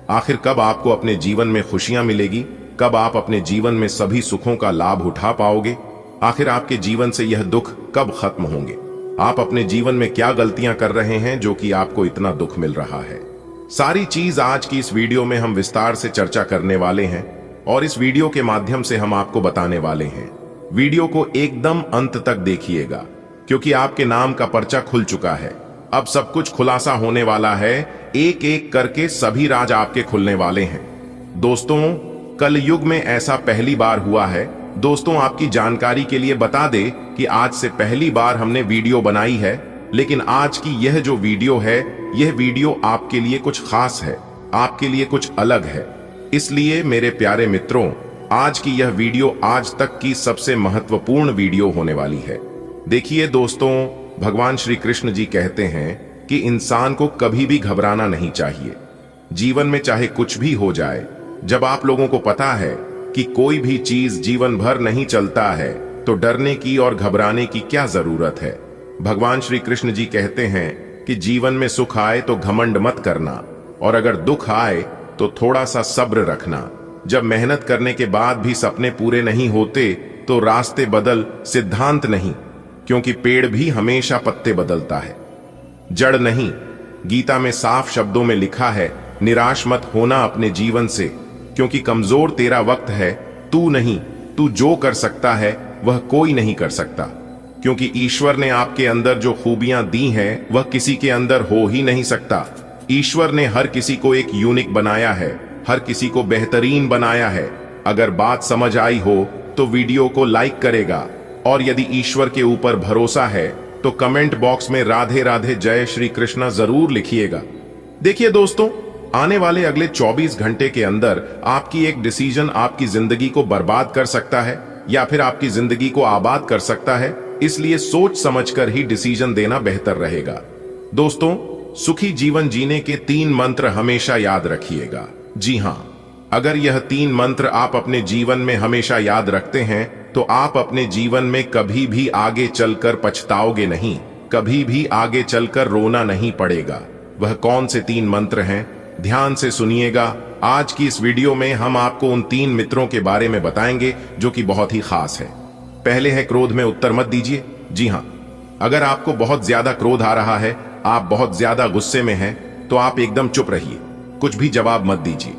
आखिर कब आपको अपने जीवन में खुशियां मिलेगी, कब आप अपने जीवन में सभी सुखों का लाभ उठा पाओगे? आखिर आपके जीवन से यह दुख कब खत्म होंगे? आप अपने जीवन में क्या गलतियां कर रहे हैं जो कि आपको इतना दुख मिल रहा है? सारी चीज आज की इस वीडियो में हम विस्तार से चर्चा करने वाले हैं और इस वीडियो के माध्यम से हम आपको बताने वाले हैं। वीडियो को एकदम अंत तक देखिएगा क्योंकि आपके नाम का पर्चा खुल चुका है। अब सब कुछ खुलासा होने वाला है, एक एक करके सभी राज आपके खुलने वाले हैं। दोस्तों, कल युग में ऐसा पहली बार हुआ है। दोस्तों, आपकी जानकारी के लिए बता दे कि आज से पहली बार हमने वीडियो बनाई है, लेकिन आज की यह जो वीडियो है, यह वीडियो आपके लिए कुछ खास है, आपके लिए कुछ अलग है। इसलिए मेरे प्यारे मित्रों, आज की यह वीडियो आज तक की सबसे महत्वपूर्ण वीडियो होने वाली है। देखिए दोस्तों, भगवान श्री कृष्ण जी कहते हैं कि इंसान को कभी भी घबराना नहीं चाहिए। जीवन में चाहे कुछ भी हो जाए, जब आप लोगों को पता है कि कोई भी चीज जीवन भर नहीं चलता है, तो डरने की और घबराने की क्या जरूरत है। भगवान श्री कृष्ण जी कहते हैं कि जीवन में सुख आए तो घमंड मत करना, और अगर दुख आए तो थोड़ा सा सब्र रखना। जब मेहनत करने के बाद भी सपने पूरे नहीं होते तो रास्ते बदल, सिद्धांत नहीं, क्योंकि पेड़ भी हमेशा पत्ते बदलता है, जड़ नहीं। गीता में साफ शब्दों में लिखा है, निराश मत होना अपने जीवन से, क्योंकि कमजोर तेरा वक्त है, तू नहीं। तू जो कर सकता है वह कोई नहीं कर सकता, क्योंकि ईश्वर ने आपके अंदर जो खूबियां दी हैं वह किसी के अंदर हो ही नहीं सकता। ईश्वर ने हर किसी को एक यूनिक बनाया है, हर किसी को बेहतरीन बनाया है। अगर बात समझ आई हो तो वीडियो को लाइक करेगा, और यदि ईश्वर के ऊपर भरोसा है तो कमेंट बॉक्स में राधे राधे जय श्री कृष्णा जरूर लिखिएगा। देखिए दोस्तों, आने वाले अगले 24 घंटे के अंदर आपकी एक डिसीजन आपकी जिंदगी को बर्बाद कर सकता है या फिर आपकी जिंदगी को आबाद कर सकता है। इसलिए सोच समझकर ही डिसीजन देना बेहतर रहेगा। दोस्तों, सुखी जीवन जीने के 3 मंत्र हमेशा याद रखिएगा। जी हां, अगर यह 3 मंत्र आप अपने जीवन में हमेशा याद रखते हैं तो आप अपने जीवन में कभी भी आगे चलकर पछताओगे नहीं, कभी भी आगे चलकर रोना नहीं पड़ेगा। वह कौन से 3 मंत्र हैं? ध्यान से सुनिएगा। आज की इस वीडियो में हम आपको उन 3 मित्रों के बारे में बताएंगे जो कि बहुत ही खास है। पहले है, क्रोध में उत्तर मत दीजिए। जी हां, अगर आपको बहुत ज्यादा क्रोध आ रहा है, आप बहुत ज्यादा गुस्से में हैं, तो आप एकदम चुप रहिए, कुछ भी जवाब मत दीजिए।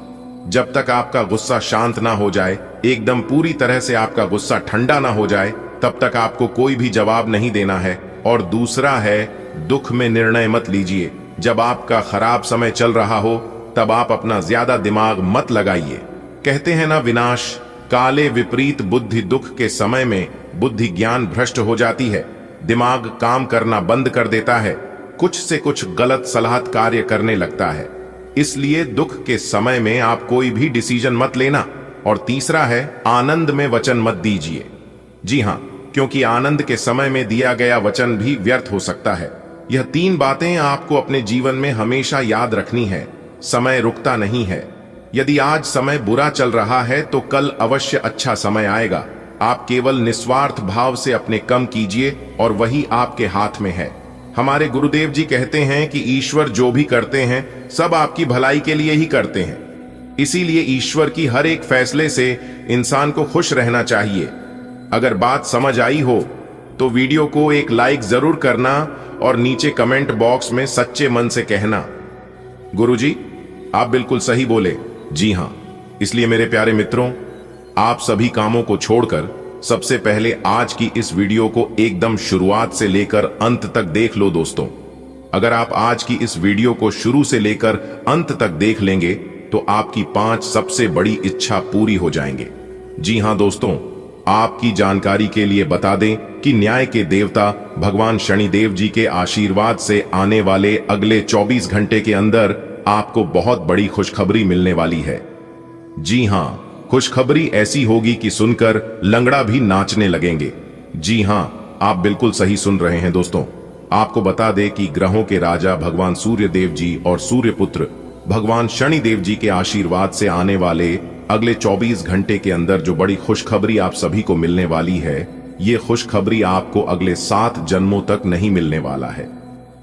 जब तक आपका गुस्सा शांत ना हो जाए, एकदम पूरी तरह से आपका गुस्सा ठंडा ना हो जाए, तब तक आपको कोई भी जवाब नहीं देना है। और दूसरा है, दुख में निर्णय मत लीजिए। जब आपका खराब समय चल रहा हो तब आप अपना ज्यादा दिमाग मत लगाइए। कहते हैं ना, विनाश काले विपरीत बुद्धि। दुख के समय में बुद्धि ज्ञान भ्रष्ट हो जाती है, दिमाग काम करना बंद कर देता है, कुछ से कुछ गलत सलाह कार्य करने लगता है। इसलिए दुख के समय में आप कोई भी डिसीजन मत लेना। और तीसरा है, आनंद में वचन मत दीजिए। जी हां, क्योंकि आनंद के समय में दिया गया वचन भी व्यर्थ हो सकता है। यह 3 बातें आपको अपने जीवन में हमेशा याद रखनी है। समय रुकता नहीं है। यदि आज समय बुरा चल रहा है तो कल अवश्य अच्छा समय आएगा। आप केवल निस्वार्थ भाव से अपने कम कीजिए और वही आपके हाथ में है। हमारे गुरुदेव जी कहते हैं कि ईश्वर जो भी करते हैं सब आपकी भलाई के लिए ही करते हैं। इसीलिए ईश्वर की हर एक फैसले से इंसान को खुश रहना चाहिए। अगर बात समझ आई हो तो वीडियो को एक लाइक जरूर करना और नीचे कमेंट बॉक्स में सच्चे मन से कहना, गुरुजी आप बिल्कुल सही बोले। जी हां, इसलिए मेरे प्यारे मित्रों, आप सभी कामों को छोड़कर सबसे पहले आज की इस वीडियो को एकदम शुरुआत से लेकर अंत तक देख लो। दोस्तों, अगर आप आज की इस वीडियो को शुरू से लेकर अंत तक देख लेंगे तो आपकी 5 सबसे बड़ी इच्छा पूरी हो जाएंगे। जी हां दोस्तों, आपकी जानकारी के लिए बता दें कि न्याय के देवता भगवान शनिदेव जी के आशीर्वाद से आने वाले अगले 24 घंटे के अंदर आपको बहुत बड़ी खुशखबरी मिलने वाली है। जी हां, खुशखबरी ऐसी होगी कि सुनकर लंगड़ा भी नाचने लगेंगे। जी हां, आप बिल्कुल सही सुन रहे हैं दोस्तों। आपको बता दें कि ग्रहों के राजा भगवान सूर्य देव जी और सूर्य पुत्र भगवान शनि देव जी के आशीर्वाद से आने वाले अगले 24 घंटे के अंदर जो बड़ी खुशखबरी आप सभी को मिलने वाली है, ये खुशखबरी आपको अगले 7 जन्मों तक नहीं मिलने वाला है।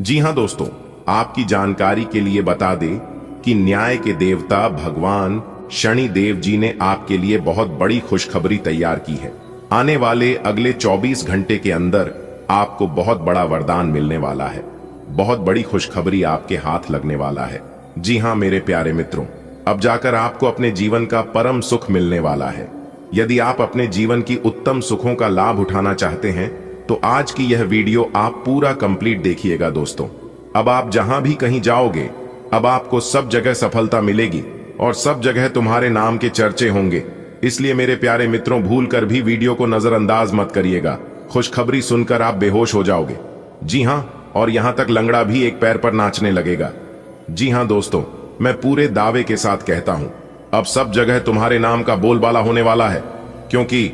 जी हां दोस्तों, आपकी जानकारी के लिए बता दें कि न्याय के देवता भगवान शनि देव जी ने आपके लिए बहुत बड़ी खुशखबरी तैयार की है। आने वाले अगले 24 घंटे के अंदर आपको बहुत बड़ा वरदान मिलने वाला है। बहुत बड़ी खुशखबरी आपके हाथ लगने वाला है। जी हाँ मेरे प्यारे मित्रों, अब जाकर आपको अपने जीवन का परम सुख मिलने वाला है। यदि आप अपने जीवन की उत्तम सुखों का लाभ उठाना चाहते हैं तो आज की यह वीडियो आप पूरा कंप्लीट देखिएगा दोस्तों। अब आप जहां भी कहीं जाओगे, अब आपको सब जगह सफलता मिलेगी और सब जगह तुम्हारे नाम के चर्चे होंगे। इसलिए मेरे प्यारे मित्रों, भूल कर भी वीडियो को नजरअंदाज मत करिएगा। खुशखबरी सुनकर आप बेहोश हो जाओगे। जी हाँ, और यहां तक लंगड़ा भी एक पैर पर नाचने लगेगा। जी हाँ दोस्तों, मैं पूरे दावे के साथ कहता हूं, अब सब जगह तुम्हारे नाम का बोलबाला होने वाला है, क्योंकि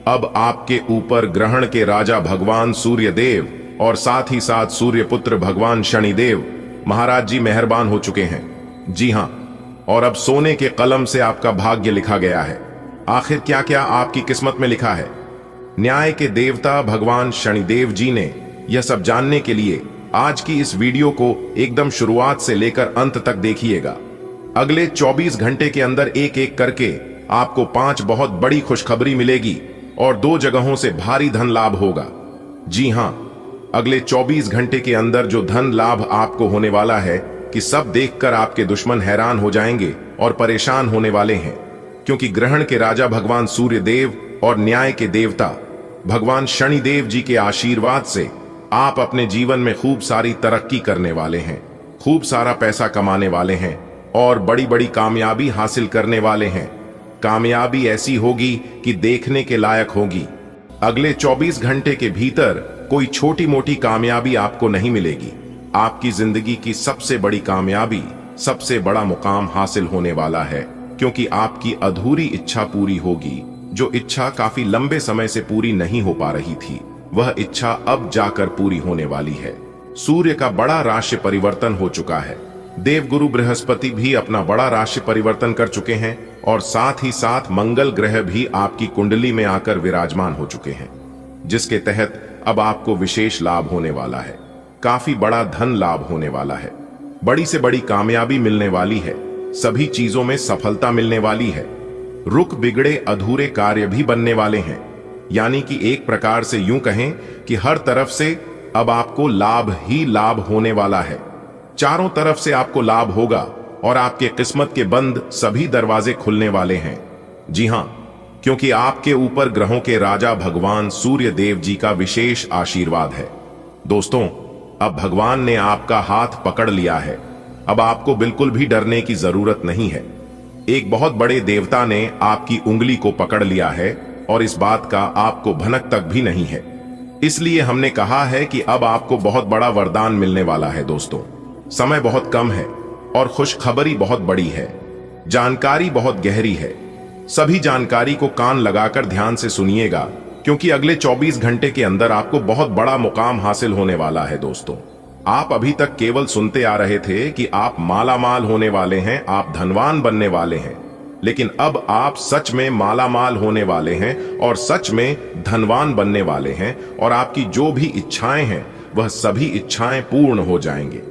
अब आपके ऊपर ग्रहण के राजा भगवान सूर्य देव और साथ ही साथ सूर्य पुत्र भगवान शनिदेव महाराज जी मेहरबान हो चुके हैं। जी हां, और अब सोने के कलम से आपका भाग्य लिखा गया है। आखिर क्या क्या आपकी किस्मत में लिखा है, न्याय के देवता भगवान शनिदेव जी ने यह सब जानने के लिए आज की इस वीडियो को एकदम शुरुआत से लेकर अंत तक देखिएगा। अगले 24 घंटे के अंदर एक एक करके आपको 5 बहुत बड़ी खुशखबरी मिलेगी और 2 जगहों से भारी धन लाभ होगा। जी हां, अगले 24 घंटे के अंदर जो धन लाभ आपको होने वाला है कि सब देखकर आपके दुश्मन हैरान हो जाएंगे और परेशान होने वाले हैं, क्योंकि ग्रहण के राजा भगवान सूर्य देव और न्याय के देवता भगवान शनिदेव जी के आशीर्वाद से आप अपने जीवन में खूब सारी तरक्की करने वाले हैं, खूब सारा पैसा कमाने वाले हैं और बड़ी बड़ी कामयाबी हासिल करने वाले हैं। कामयाबी ऐसी होगी कि देखने के लायक होगी। अगले 24 घंटे के भीतर कोई छोटी मोटी कामयाबी आपको नहीं मिलेगी। आपकी जिंदगी की सबसे बड़ी कामयाबी, सबसे बड़ा मुकाम हासिल होने वाला है, क्योंकि आपकी अधूरी इच्छा पूरी होगी। जो इच्छा काफी लंबे समय से पूरी नहीं हो पा रही थी, वह इच्छा अब जाकर पूरी होने वाली है। सूर्य का बड़ा राशि परिवर्तन हो चुका है। देवगुरु बृहस्पति भी अपना बड़ा राशि परिवर्तन कर चुके हैं और साथ ही साथ मंगल ग्रह भी आपकी कुंडली में आकर विराजमान हो चुके हैं, जिसके तहत अब आपको विशेष लाभ होने वाला है। काफी बड़ा धन लाभ होने वाला है, बड़ी से बड़ी कामयाबी मिलने वाली है, सभी चीजों में सफलता मिलने वाली है। रुक बिगड़े अधूरे कार्य भी बनने वाले हैं, यानी कि एक प्रकार से यूं कहें कि हर तरफ से अब आपको लाभ ही लाभ होने वाला है। चारों तरफ से आपको लाभ होगा और आपके किस्मत के बंद सभी दरवाजे खुलने वाले हैं। जी हां, क्योंकि आपके ऊपर ग्रहों के राजा भगवान सूर्य देव जी का विशेष आशीर्वाद है। दोस्तों, अब भगवान ने आपका हाथ पकड़ लिया है। अब आपको बिल्कुल भी डरने की जरूरत नहीं है। एक बहुत बड़े देवता ने आपकी उंगली को पकड़ लिया है और इस बात का आपको भनक तक भी नहीं है। इसलिए हमने कहा है कि अब आपको बहुत बड़ा वरदान मिलने वाला है। दोस्तों, समय बहुत कम है और खुशखबरी बहुत बड़ी है। जानकारी बहुत गहरी है। सभी जानकारी को कान लगाकर ध्यान से सुनिएगा, क्योंकि अगले 24 घंटे के अंदर आपको बहुत बड़ा मुकाम हासिल होने वाला है। दोस्तों, आप अभी तक केवल सुनते आ रहे थे कि आप मालामाल होने वाले हैं, आप धनवान बनने वाले हैं, लेकिन अब आप सच में मालामाल होने वाले हैं और सच में धनवान बनने वाले हैं और आपकी जो भी इच्छाएं हैं वह सभी इच्छाएं पूर्ण हो जाएंगे।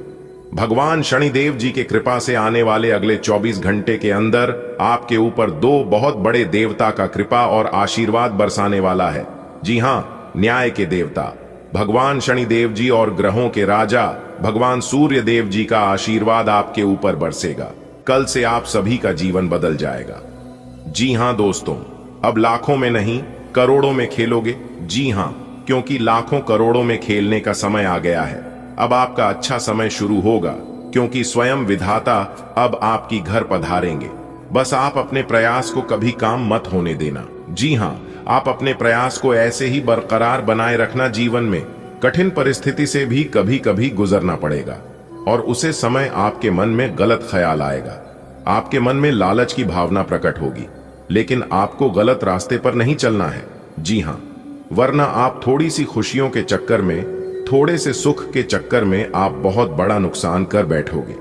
भगवान शनिदेव जी के कृपा से आने वाले अगले 24 घंटे के अंदर आपके ऊपर 2 बहुत बड़े देवता का कृपा और आशीर्वाद बरसाने वाला है। जी हां, न्याय के देवता भगवान शनिदेव जी और ग्रहों के राजा भगवान सूर्य देव जी का आशीर्वाद आपके ऊपर बरसेगा। कल से आप सभी का जीवन बदल जाएगा। जी हां दोस्तों, अब लाखों में नहीं करोड़ों में खेलोगे। जी हां, क्योंकि लाखों करोड़ों में खेलने का समय आ गया है। अब आपका अच्छा समय शुरू होगा, क्योंकि स्वयं विधाता अब आपकी घर पधारेंगे। बस आप अपने प्रयास को कभी काम मत होने देना। जी हां, आप अपने प्रयास को ऐसे ही बरकरार बनाए रखना। जीवन में कठिन परिस्थिति से भी कभी कभी गुजरना पड़ेगा और उसे समय आपके मन में गलत ख्याल आएगा। आपके मन में लालच की भावना प्रकट होगी, लेकिन आपको गलत रास्ते पर नहीं चलना है। जी हां, वरना आप थोड़ी सी खुशियों के चक्कर में, थोड़े से सुख के चक्कर में आप बहुत बड़ा नुकसान कर बैठोगे।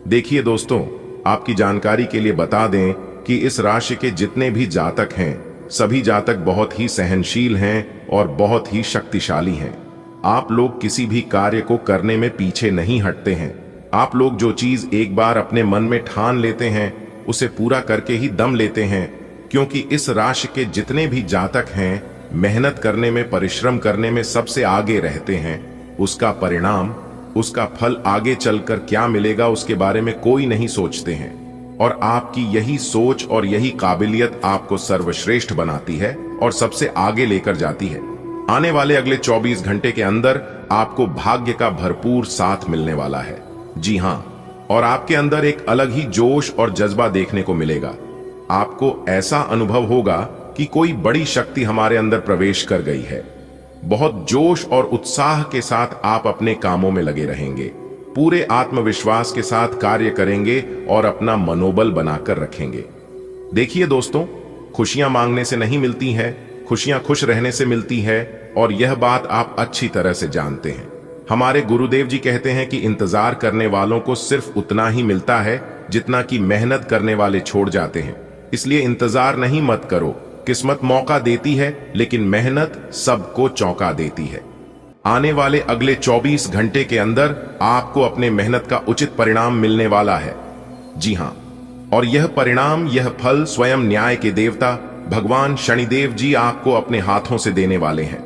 देखिए दोस्तों, आपकी जानकारी के लिए बता दें कि इस राशि के जितने भी जातक हैं, सभी जातक बहुत ही सहनशील हैं और बहुत ही शक्तिशाली हैं। आप लोग किसी भी कार्य को करने में पीछे नहीं हटते हैं। आप लोग जो चीज एक बार अपने मन में ठान लेते हैं, उसे पूरा करके ही दम लेते हैं, क्योंकि इस राशि के जितने भी जातक हैं मेहनत करने में, परिश्रम करने में सबसे आगे रहते हैं। उसका परिणाम, उसका फल आगे चलकर क्या मिलेगा उसके बारे में कोई नहीं सोचते हैं। और आपकी यही सोच और यही काबिलियत आपको सर्वश्रेष्ठ बनाती है और सबसे आगे लेकर जाती है। आने वाले अगले 24 घंटे के अंदर आपको भाग्य का भरपूर साथ मिलने वाला है। जी हां, और आपके अंदर एक अलग ही जोश और जज्बा देखने को मिलेगा। आपको ऐसा अनुभव होगा कि कोई बड़ी शक्ति हमारे अंदर प्रवेश कर गई है। बहुत जोश और उत्साह के साथ आप अपने कामों में लगे रहेंगे, पूरे आत्मविश्वास के साथ कार्य करेंगे और अपना मनोबल बनाकर रखेंगे। देखिए दोस्तों, खुशियां मांगने से नहीं मिलती हैं, खुशियां खुश रहने से मिलती है, और यह बात आप अच्छी तरह से जानते हैं। हमारे गुरुदेव जी कहते हैं कि इंतजार करने वालों को सिर्फ उतना ही मिलता है जितना कि मेहनत करने वाले छोड़ जाते हैं। इसलिए इंतजार नहीं मत करो। किस्मत मौका देती है, लेकिन मेहनत सबको चौंका देती है। आने वाले अगले 24 घंटे के अंदर आपको अपने मेहनत का उचित परिणाम मिलने वाला है। जी हां, और यह परिणाम, यह फल स्वयं न्याय के देवता भगवान शनिदेव जी आपको अपने हाथों से देने वाले हैं।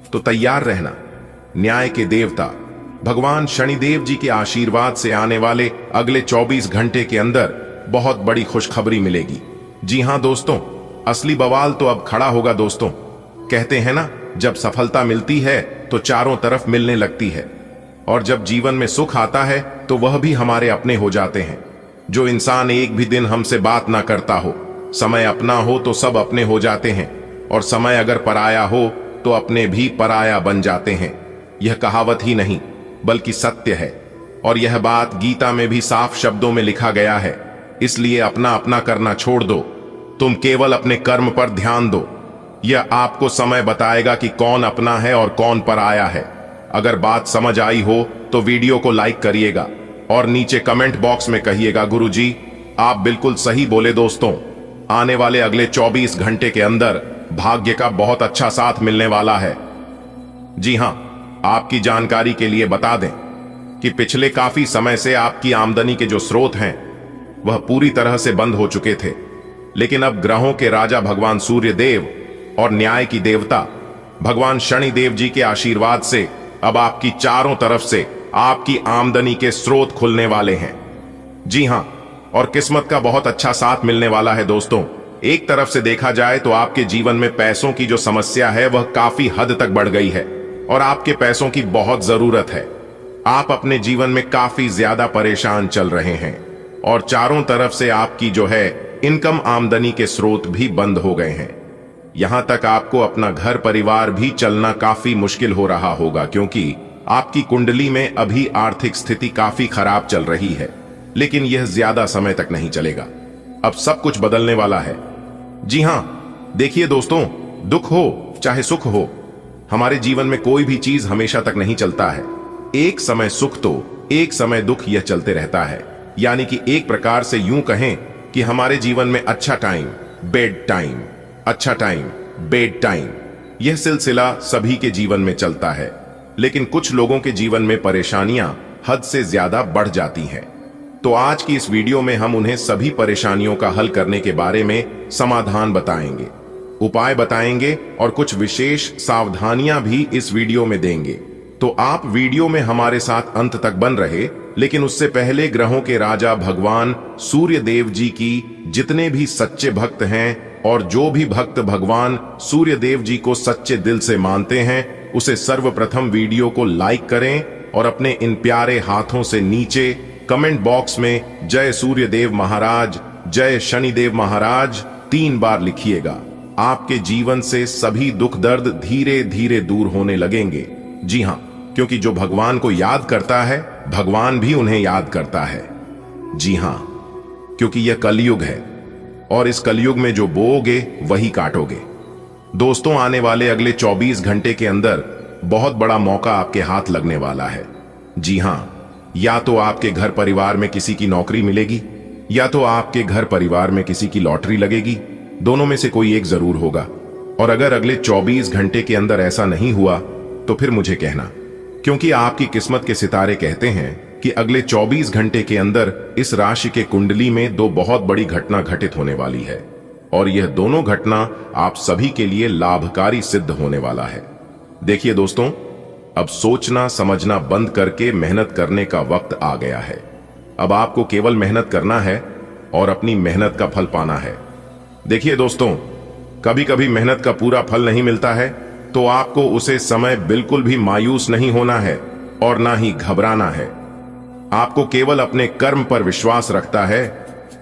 तो तैयार रहना। न्याय के देवता भगवान शनिदेव जी के आशीर्वाद से आने वाले अगले 24 घंटे के अंदर बहुत बड़ी खुशखबरी मिलेगी। जी हां दोस्तों, असली बवाल तो अब खड़ा होगा दोस्तों। कहते हैं ना, जब सफलता मिलती है तो चारों तरफ मिलने लगती है, और जब जीवन में सुख आता है तो वह भी हमारे अपने हो जाते हैं। जो इंसान एक भी दिन हमसे बात ना करता हो, समय अपना हो तो सब अपने हो जाते हैं, और समय अगर पराया हो तो अपने भी पराया बन जाते हैं। यह कहावत ही नहीं बल्कि सत्य है, और यह बात गीता में भी साफ शब्दों में लिखा गया है। इसलिए अपना अपना करना छोड़ दो, तुम केवल अपने कर्म पर ध्यान दो। यह आपको समय बताएगा कि कौन अपना है और कौन पराया है। अगर बात समझ आई हो तो वीडियो को लाइक करिएगा और नीचे कमेंट बॉक्स में कहिएगा, गुरुजी आप बिल्कुल सही बोले। दोस्तों, आने वाले अगले 24 घंटे के अंदर भाग्य का बहुत अच्छा साथ मिलने वाला है। जी हां, आपकी जानकारी के लिए बता दें कि पिछले काफी समय से आपकी आमदनी के जो स्रोत हैं वह पूरी तरह से बंद हो चुके थे, लेकिन अब ग्रहों के राजा भगवान सूर्य देव और न्याय की देवता भगवान शनिदेव जी के आशीर्वाद से अब आपकी चारों तरफ से आपकी आमदनी के स्रोत खुलने वाले हैं। जी हां, और किस्मत का बहुत अच्छा साथ मिलने वाला है। दोस्तों, एक तरफ से देखा जाए तो आपके जीवन में पैसों की जो समस्या है वह काफी हद तक बढ़ गई है और आपके पैसों की बहुत जरूरत है। आप अपने जीवन में काफी ज्यादा परेशान चल रहे हैं और चारों तरफ से आपकी जो है इनकम, आमदनी के स्रोत भी बंद हो गए हैं। यहां तक आपको अपना घर परिवार भी चलना काफी मुश्किल हो रहा होगा, क्योंकि आपकी कुंडली में अभी आर्थिक स्थिति काफी खराब चल रही है। लेकिन यह ज्यादा समय तक नहीं चलेगा, अब सब कुछ बदलने वाला है। जी हां, देखिए दोस्तों, दुख हो चाहे सुख हो, हमारे जीवन में कोई भी चीज हमेशा तक नहीं चलता है। एक समय सुख तो एक समय दुख, यह चलते रहता है। यानी कि एक प्रकार से यूं कहें कि हमारे जीवन में अच्छा टाइम, बेड टाइम, अच्छा टाइम, बेड टाइम, यह सिलसिला सभी के जीवन में चलता है। लेकिन कुछ लोगों के जीवन में परेशानियां हद से ज्यादा बढ़ जाती हैं। तो आज की इस वीडियो में हम उन्हें सभी परेशानियों का हल करने के बारे में समाधान बताएंगे, उपाय बताएंगे और कुछ विशेष सावधानियां भी इस वीडियो में देंगे। तो आप वीडियो में हमारे साथ अंत तक बन रहे। लेकिन उससे पहले ग्रहों के राजा भगवान सूर्य देव जी की जितने भी सच्चे भक्त हैं और जो भी भक्त भगवान सूर्य देव जी को सच्चे दिल से मानते हैं, उसे सर्वप्रथम वीडियो को लाइक करें और अपने इन प्यारे हाथों से नीचे कमेंट बॉक्स में जय सूर्य देव महाराज, जय शनिदेव महाराज 3 बार लिखिएगा। आपके जीवन से सभी दुख दर्द धीरे धीरे दूर होने लगेंगे। जी हां, क्योंकि जो भगवान को याद करता है, भगवान भी उन्हें याद करता है। जी हां, क्योंकि यह कलयुग है और इस कलयुग में जो बोओगे वही काटोगे। दोस्तों, आने वाले अगले 24 घंटे के अंदर बहुत बड़ा मौका आपके हाथ लगने वाला है। जी हां, या तो आपके घर परिवार में किसी की नौकरी मिलेगी, या तो आपके घर परिवार में किसी की लॉटरी लगेगी। दोनों में से कोई एक जरूर होगा। और अगर अगले 24 घंटे के अंदर ऐसा नहीं हुआ तो फिर मुझे कहना, क्योंकि आपकी किस्मत के सितारे कहते हैं कि अगले 24 घंटे के अंदर इस राशि के कुंडली में दो बहुत बड़ी घटना घटित होने वाली है और यह दोनों घटना आप सभी के लिए लाभकारी सिद्ध होने वाला है। देखिए दोस्तों, अब सोचना समझना बंद करके मेहनत करने का वक्त आ गया है। अब आपको केवल मेहनत करना है और अपनी मेहनत का फल पाना है। देखिए दोस्तों, कभी कभी मेहनत का पूरा फल नहीं मिलता है तो आपको उसे समय बिल्कुल भी मायूस नहीं होना है और ना ही घबराना है। आपको केवल अपने कर्म पर विश्वास रखता है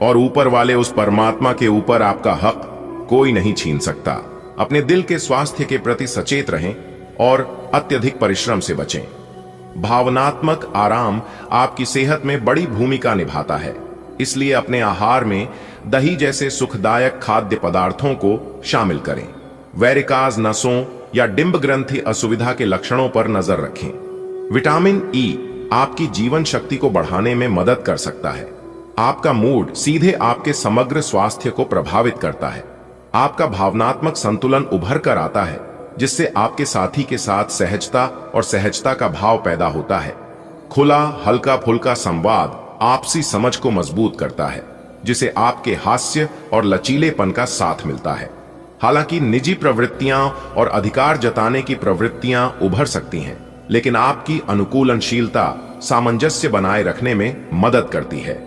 और ऊपर वाले उस परमात्मा के ऊपर आपका हक कोई नहीं छीन सकता। अपने दिल के स्वास्थ्य के प्रति सचेत रहें और अत्यधिक परिश्रम से बचें। भावनात्मक आराम आपकी सेहत में बड़ी भूमिका निभाता है, इसलिए अपने आहार में दही जैसे सुखदायक खाद्य पदार्थों को शामिल करें। वैरिकाज नसों या डिंब ग्रंथि असुविधा के लक्षणों पर नजर रखें। विटामिन ई आपकी जीवन शक्ति को बढ़ाने में मदद कर सकता है। आपका मूड सीधे आपके समग्र स्वास्थ्य को प्रभावित करता है। आपका भावनात्मक संतुलन उभर कर आता है, जिससे आपके साथी के साथ सहजता और सहजता का भाव पैदा होता है। खुला हल्का फुल्का संवाद आपसी समझ को मजबूत करता है, जिसे आपके हास्य और लचीलेपन का साथ मिलता है। हालांकि निजी प्रवृत्तियां और अधिकार जताने की प्रवृत्तियां उभर सकती हैं, लेकिन आपकी अनुकूलनशीलता सामंजस्य बनाए रखने में मदद करती है।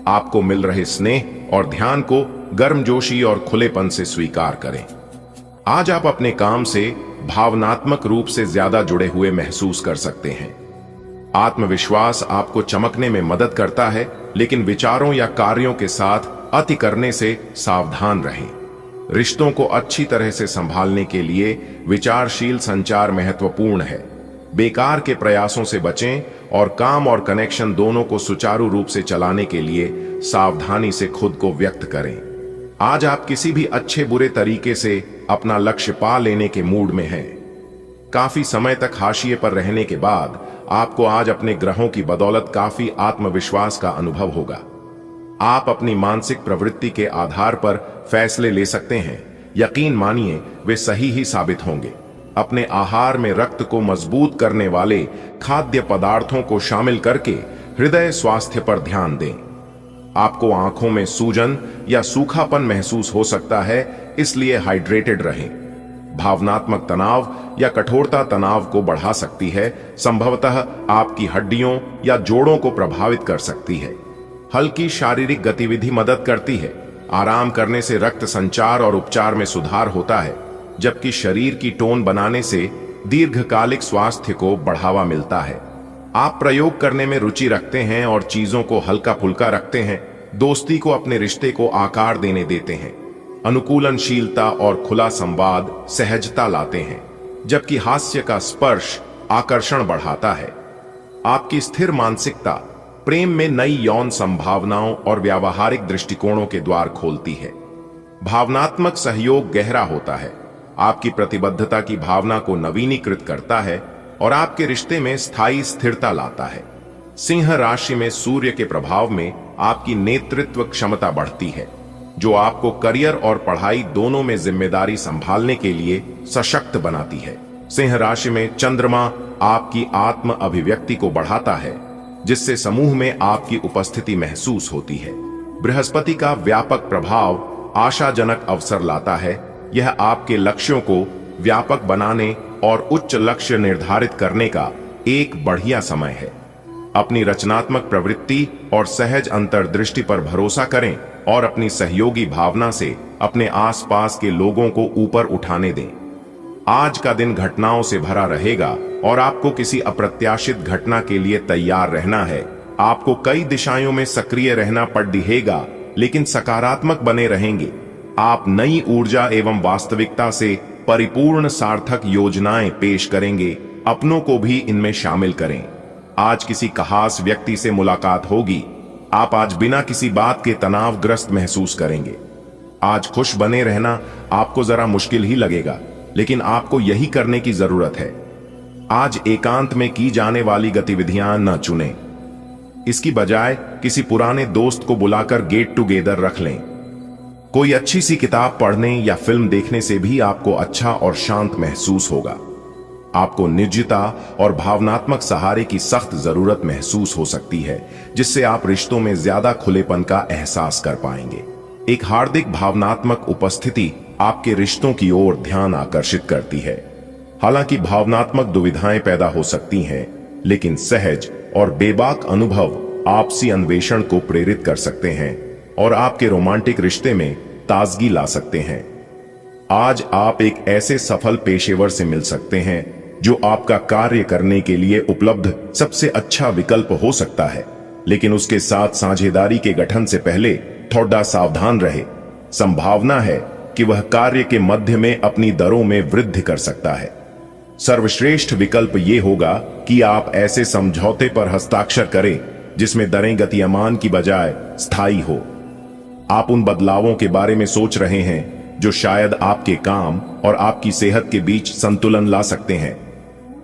आपको मिल रहे स्नेह और ध्यान को गर्मजोशी और खुलेपन से स्वीकार करें। आज आप अपने काम से भावनात्मक रूप से ज्यादा जुड़े हुए महसूस कर सकते हैं। आत्मविश्वास आपको चमकने में मदद करता है, लेकिन विचारों या कार्यों के साथ अति करने से सावधान रहें। रिश्तों को अच्छी तरह से संभालने के लिए विचारशील संचार महत्वपूर्ण है। बेकार के प्रयासों से बचें और काम और कनेक्शन दोनों को सुचारू रूप से चलाने के लिए सावधानी से खुद को व्यक्त करें। आज आप किसी भी अच्छे बुरे तरीके से अपना लक्ष्य पा लेने के मूड में हैं। काफी समय तक हाशिए पर रहने के बाद आपको आज अपने ग्रहों की बदौलत काफी आत्मविश्वास का अनुभव होगा। आप अपनी मानसिक प्रवृत्ति के आधार पर फैसले ले सकते हैं। यकीन मानिए, वे सही ही साबित होंगे। अपने आहार में रक्त को मजबूत करने वाले खाद्य पदार्थों को शामिल करके हृदय स्वास्थ्य पर ध्यान दें। आपको आंखों में सूजन या सूखापन महसूस हो सकता है, इसलिए हाइड्रेटेड रहें। भावनात्मक तनाव या कठोरता तनाव को बढ़ा सकती है, संभवतः आपकी हड्डियों या जोड़ों को प्रभावित कर सकती है। हल्की शारीरिक गतिविधि मदद करती है। आराम करने से रक्त संचार और उपचार में सुधार होता है, जबकि शरीर की टोन बनाने से दीर्घकालिक स्वास्थ्य को बढ़ावा मिलता है। आप प्रयोग करने में रुचि रखते हैं और चीजों को हल्का फुल्का रखते हैं। दोस्ती को अपने रिश्ते को आकार देने देते हैं। अनुकूलनशीलता और खुला संवाद सहजता लाते हैं, जबकि हास्य का स्पर्श आकर्षण बढ़ाता है। आपकी स्थिर मानसिकता प्रेम में नई यौन संभावनाओं और व्यावहारिक दृष्टिकोणों के द्वार खोलती है। भावनात्मक सहयोग गहरा होता है, आपकी प्रतिबद्धता की भावना को नवीनीकृत करता है और आपके रिश्ते में स्थायी स्थिरता लाता है। सिंह राशि में सूर्य के प्रभाव में आपकी नेतृत्व क्षमता बढ़ती है, जो आपको करियर और पढ़ाई दोनों में जिम्मेदारी संभालने के लिए सशक्त बनाती है। सिंह राशि में चंद्रमा आपकी आत्म अभिव्यक्ति को बढ़ाता है, जिससे समूह में आपकी उपस्थिति महसूस होती है। बृहस्पति का व्यापक प्रभाव आशाजनक अवसर लाता है। यह आपके लक्ष्यों को व्यापक बनाने और उच्च लक्ष्य निर्धारित करने का एक बढ़िया समय है। अपनी रचनात्मक प्रवृत्ति और सहज अंतर्दृष्टि पर भरोसा करें और अपनी सहयोगी भावना से अपने आसपास के लोगों को ऊपर उठाने दें। आज का दिन घटनाओं से भरा रहेगा और आपको किसी अप्रत्याशित घटना के लिए तैयार रहना है। आपको कई दिशाओं में सक्रिय रहना पड़ेगा, लेकिन सकारात्मक बने रहेंगे। आप नई ऊर्जा एवं वास्तविकता से परिपूर्ण सार्थक योजनाएं पेश करेंगे। अपनों को भी इनमें शामिल करें। आज किसी खास व्यक्ति से मुलाकात होगी। आप आज बिना किसी बात के तनावग्रस्त महसूस करेंगे। आज खुश बने रहना आपको जरा मुश्किल ही लगेगा, लेकिन आपको यही करने की जरूरत है। आज एकांत में की जाने वाली गतिविधियां न चुनें। इसकी बजाय किसी पुराने दोस्त को बुलाकर गेट टुगेदर रख लें। कोई अच्छी सी किताब पढ़ने या फिल्म देखने से भी आपको अच्छा और शांत महसूस होगा। आपको निजता और भावनात्मक सहारे की सख्त जरूरत महसूस हो सकती है, जिससे आप रिश्तों में ज्यादा खुलेपन का एहसास कर पाएंगे। एक हार्दिक भावनात्मक उपस्थिति आपके रिश्तों की ओर ध्यान आकर्षित करती है। हालांकि भावनात्मक दुविधाएं पैदा हो सकती हैं, लेकिन सहज और बेबाक अनुभव आपसी अन्वेषण को प्रेरित कर सकते हैं और आपके रोमांटिक रिश्ते में ताजगी ला सकते हैं। आज आप एक ऐसे सफल पेशेवर से मिल सकते हैं जो आपका कार्य करने के लिए उपलब्ध सबसे अच्छा विकल्प हो सकता है, लेकिन उसके साथ साझेदारी के गठन से पहले थोड़ा सावधान रहे। संभावना है कि वह कार्य के मध्य में अपनी दरों में वृद्धि कर सकता है। सर्वश्रेष्ठ विकल्प यह होगा कि आप ऐसे समझौते पर हस्ताक्षर करें जिसमें दरें गतिमान की बजाय स्थायी हो। आप उन बदलावों के बारे में सोच रहे हैं जो शायद आपके काम और आपकी सेहत के बीच संतुलन ला सकते हैं।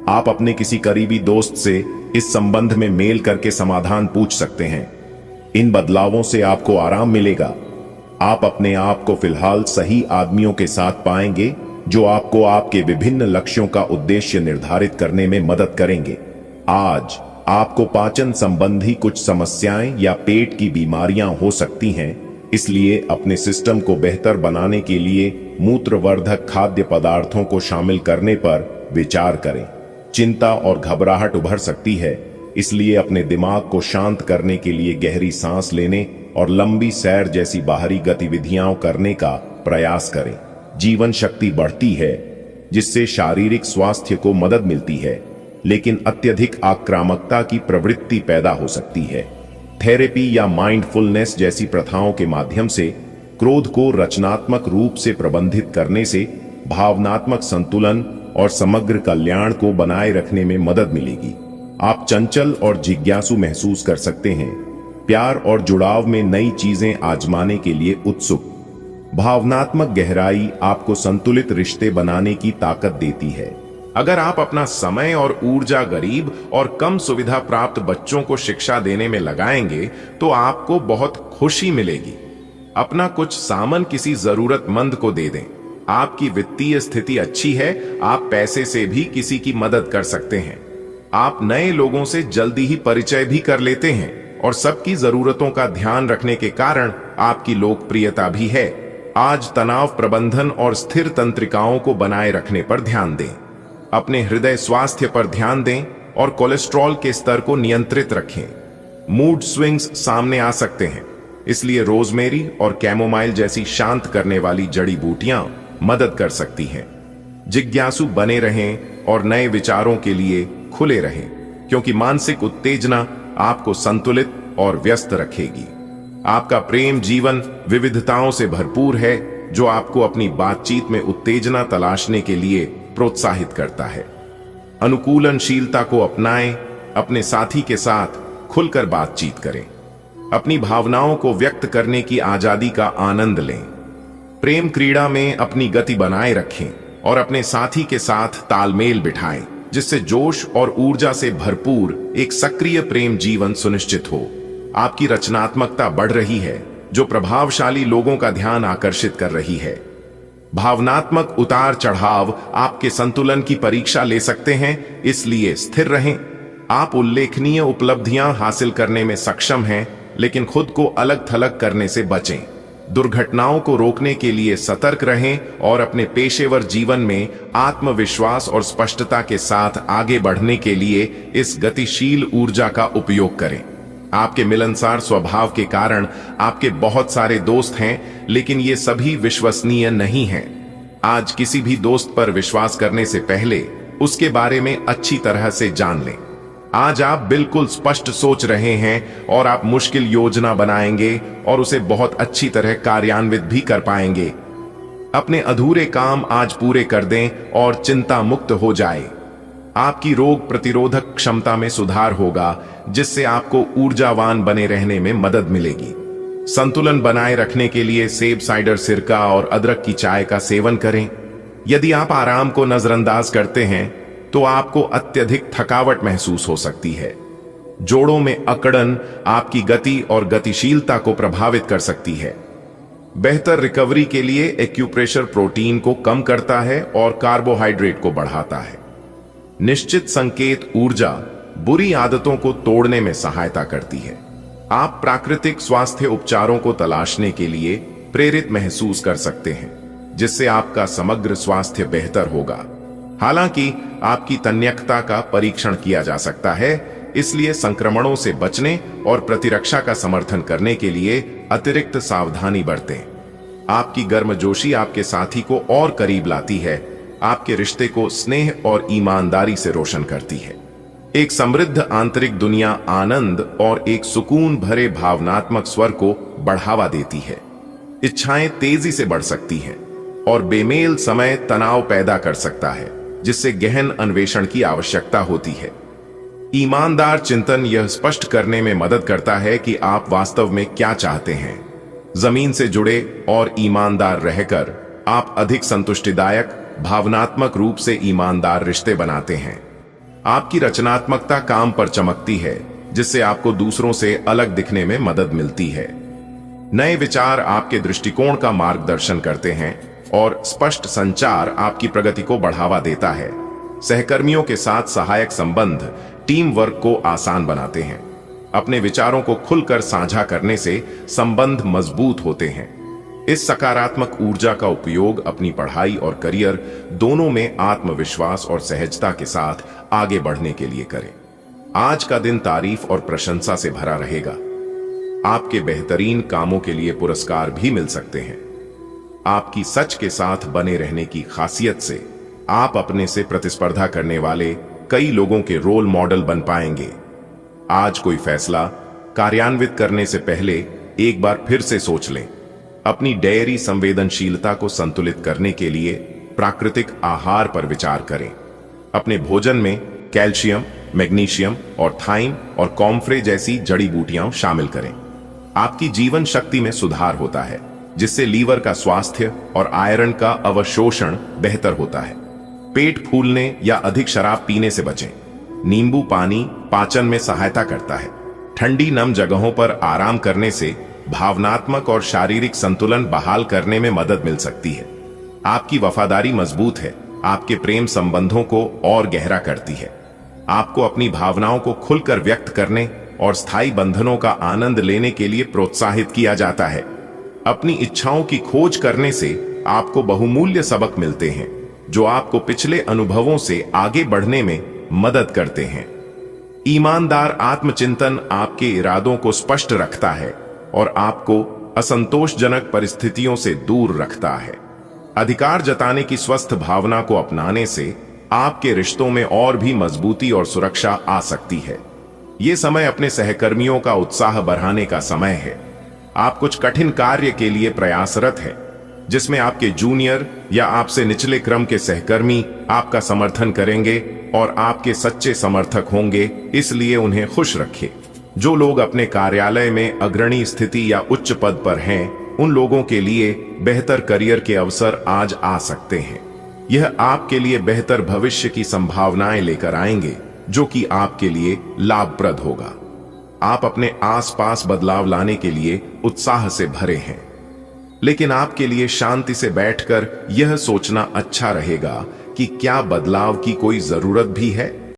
आप अपने किसी करीबी दोस्त से इस संबंध में मेल करके समाधान पूछ सकते हैं। इन बदलावों से आपको आराम मिलेगा। आप अपने आप को फिलहाल सही आदमियों के साथ पाएंगे जो आपको आपके विभिन्न लक्ष्यों का उद्देश्य निर्धारित करने में मदद करेंगे। आज आपको पाचन संबंधी कुछ समस्याएं या पेट की बीमारियां हो सकती हैं, इसलिए अपने सिस्टम को बेहतर बनाने के लिए मूत्रवर्धक खाद्य पदार्थों को शामिल करने पर विचार करें। चिंता और घबराहट उभर सकती है, इसलिए अपने दिमाग को शांत करने के लिए गहरी सांस लेने और लंबी सैर जैसी बाहरी गतिविधियां करने का प्रयास करें। जीवन शक्ति बढ़ती है, जिससे शारीरिक स्वास्थ्य को मदद मिलती है, लेकिन अत्यधिक आक्रामकता की प्रवृत्ति पैदा हो सकती है। थेरेपी या माइंडफुलनेस जैसी प्रथाओं के माध्यम से क्रोध को रचनात्मक रूप से प्रबंधित करने से भावनात्मक संतुलन और समग्र कल्याण को बनाए रखने में मदद मिलेगी। आप चंचल और जिज्ञासु महसूस कर सकते हैं, प्यार और जुड़ाव में नई चीजें आजमाने के लिए उत्सुक। भावनात्मक गहराई आपको संतुलित रिश्ते बनाने की ताकत देती है। अगर आप अपना समय और ऊर्जा गरीब और कम सुविधा प्राप्त बच्चों को शिक्षा देने में लगाएंगे तो आपको बहुत खुशी मिलेगी। अपना कुछ सामान किसी जरूरतमंद को दे दें। आपकी वित्तीय स्थिति अच्छी है, आप पैसे से भी किसी की मदद कर सकते हैं। आप नए लोगों से जल्दी ही परिचय भी कर लेते हैं और सबकी जरूरतों का ध्यान रखने के कारण आपकी लोकप्रियता भी है। आज तनाव प्रबंधन और स्थिर तंत्रिकाओं को बनाए रखने पर ध्यान दें। अपने हृदय स्वास्थ्य पर ध्यान दें और कोलेस्ट्रॉल के स्तर को नियंत्रित रखें। मूड स्विंग्स सामने आ सकते हैं, इसलिए रोजमेरी और कैमोमाइल जैसी शांत करने वाली जड़ी बूटियां मदद कर सकती हैं। जिज्ञासु बने रहें और नए विचारों के लिए खुले रहें, क्योंकि मानसिक उत्तेजना आपको संतुलित और व्यस्त रखेगी। आपका प्रेम जीवन विविधताओं से भरपूर है, जो आपको अपनी बातचीत में उत्तेजना तलाशने के लिए प्रोत्साहित करता है। अनुकूलनशीलता को अपनाएं, अपने साथी के साथ खुलकर बातचीत करें, अपनी भावनाओं को व्यक्त करने की आजादी का आनंद लें। प्रेम क्रीड़ा में अपनी गति बनाए रखें और अपने साथी के साथ तालमेल बिठाएं, जिससे जोश और ऊर्जा से भरपूर एक सक्रिय प्रेम जीवन सुनिश्चित हो। आपकी रचनात्मकता बढ़ रही है, जो प्रभावशाली लोगों का ध्यान आकर्षित कर रही है। भावनात्मक उतार चढ़ाव आपके संतुलन की परीक्षा ले सकते हैं, इसलिए स्थिर रहें। आप उल्लेखनीय उपलब्धियां हासिल करने में सक्षम हैं, लेकिन खुद को अलग थलग करने से बचें। दुर्घटनाओं को रोकने के लिए सतर्क रहें और अपने पेशेवर जीवन में आत्मविश्वास और स्पष्टता के साथ आगे बढ़ने के लिए इस गतिशील ऊर्जा का उपयोग करें। आपके मिलनसार स्वभाव के कारण आपके बहुत सारे दोस्त हैं, लेकिन ये सभी विश्वसनीय नहीं हैं। आज किसी भी दोस्त पर विश्वास करने से पहले उसके बारे में अच्छी तरह से जान लें। आज आप बिल्कुल स्पष्ट सोच रहे हैं और आप मुश्किल योजना बनाएंगे और उसे बहुत अच्छी तरह कार्यान्वित भी कर पाएंगे। अपने अधूरे काम आज पूरे कर दें और चिंता मुक्त हो जाए। आपकी रोग प्रतिरोधक क्षमता में सुधार होगा, जिससे आपको ऊर्जावान बने रहने में मदद मिलेगी। संतुलन बनाए रखने के लिए सेब साइडर सिरका और अदरक की चाय का सेवन करें। यदि आप आराम को नजरअंदाज करते हैं तो आपको अत्यधिक थकावट महसूस हो सकती है। जोड़ों में अकड़न आपकी गति और गतिशीलता को प्रभावित कर सकती है। बेहतर रिकवरी के लिए एक्यूप्रेशर प्रोटीन को कम करता है और कार्बोहाइड्रेट को बढ़ाता है। निश्चित संकेत ऊर्जा बुरी आदतों को तोड़ने में सहायता करती है। आप प्राकृतिक स्वास्थ्य उपचारों को तलाशने के लिए प्रेरित महसूस कर सकते हैं, जिससे आपका समग्र स्वास्थ्य बेहतर होगा। हालांकि आपकी तन्यकता का परीक्षण किया जा सकता है, इसलिए संक्रमणों से बचने और प्रतिरक्षा का समर्थन करने के लिए अतिरिक्त सावधानी बरतें। आपकी गर्मजोशी आपके साथी को और करीब लाती है, आपके रिश्ते को स्नेह और ईमानदारी से रोशन करती है। एक समृद्ध आंतरिक दुनिया आनंद और एक सुकून भरे भावनात्मक स्वर को बढ़ावा देती है। इच्छाएं तेजी से बढ़ सकती हैं और बेमेल समय तनाव पैदा कर सकता है, जिससे गहन अन्वेषण की आवश्यकता होती है। ईमानदार चिंतन यह स्पष्ट करने में मदद करता है कि आप वास्तव में क्या चाहते हैं। जमीन से जुड़े और ईमानदार रहकर आप अधिक संतुष्टिदायक, भावनात्मक रूप से ईमानदार रिश्ते बनाते हैं। आपकी रचनात्मकता काम पर चमकती है, जिससे आपको दूसरों से अलग दिखने में मदद मिलती है। नए विचार आपके दृष्टिकोण का मार्गदर्शन करते हैं और स्पष्ट संचार आपकी प्रगति को बढ़ावा देता है। सहकर्मियों के साथ सहायक संबंध टीम वर्क को आसान बनाते हैं। अपने विचारों को खुलकर साझा करने से संबंध मजबूत होते हैं। इस सकारात्मक ऊर्जा का उपयोग अपनी पढ़ाई और करियर दोनों में आत्मविश्वास और सहजता के साथ आगे बढ़ने के लिए करें। आज का दिन तारीफ और प्रशंसा से भरा रहेगा। आपके बेहतरीन कामों के लिए पुरस्कार भी मिल सकते हैं। आपकी सच के साथ बने रहने की खासियत से आप अपने से प्रतिस्पर्धा करने वाले कई लोगों के रोल मॉडल बन पाएंगे। आज कोई फैसला कार्यान्वित करने से पहले एक बार फिर से सोच लें। अपनी डेयरी संवेदनशीलता को संतुलित करने के लिए प्राकृतिक आहार पर विचार करें। अपने भोजन में कैल्शियम, मैग्नीशियम और थाइम और कॉम्फ्रे जैसी जड़ी बूटियां शामिल करें। आपकी जीवन शक्ति में सुधार होता है, जिससे लीवर का स्वास्थ्य और आयरन का अवशोषण बेहतर होता है। पेट फूलने या अधिक शराब पीने से बचें। नींबू पानी पाचन में सहायता करता है। ठंडी नम जगहों पर आराम करने से भावनात्मक और शारीरिक संतुलन बहाल करने में मदद मिल सकती है। आपकी वफादारी मजबूत है, आपके प्रेम संबंधों को और गहरा करती है। आपको अपनी भावनाओं को खुलकर व्यक्त करने और स्थायी बंधनों का आनंद लेने के लिए प्रोत्साहित किया जाता है। अपनी इच्छाओं की खोज करने से आपको बहुमूल्य सबक मिलते हैं, जो आपको पिछले अनुभवों से आगे बढ़ने में मदद करते हैं। ईमानदार आत्मचिंतन आपके इरादों को स्पष्ट रखता है और आपको असंतोषजनक परिस्थितियों से दूर रखता है। अधिकार जताने की स्वस्थ भावना को अपनाने से आपके रिश्तों में और भी मजबूती और सुरक्षा आ सकती है। यह समय अपने सहकर्मियों का उत्साह बढ़ाने का समय है। आप कुछ कठिन कार्य के लिए प्रयासरत हैं, जिसमें आपके जूनियर या आपसे निचले क्रम के सहकर्मी आपका समर्थन करेंगे और आपके सच्चे समर्थक होंगे, इसलिए उन्हें खुश रखें। जो लोग अपने कार्यालय में अग्रणी स्थिति या उच्च पद पर हैं, उन लोगों के लिए बेहतर करियर के अवसर आज आ सकते हैं। यह आपके लिए बेहतर भविष्य की संभावनाएं लेकर आएंगे, जो कि आपके लिए लाभप्रद होगा। आप अपने आसपास बदलाव लाने के लिए उत्साह से भरे हैं, लेकिन आपके लिए शांति से बैठकर यह सोचना अच्छा रहेगा कि क्या बदलाव की कोई जरूरत भी है।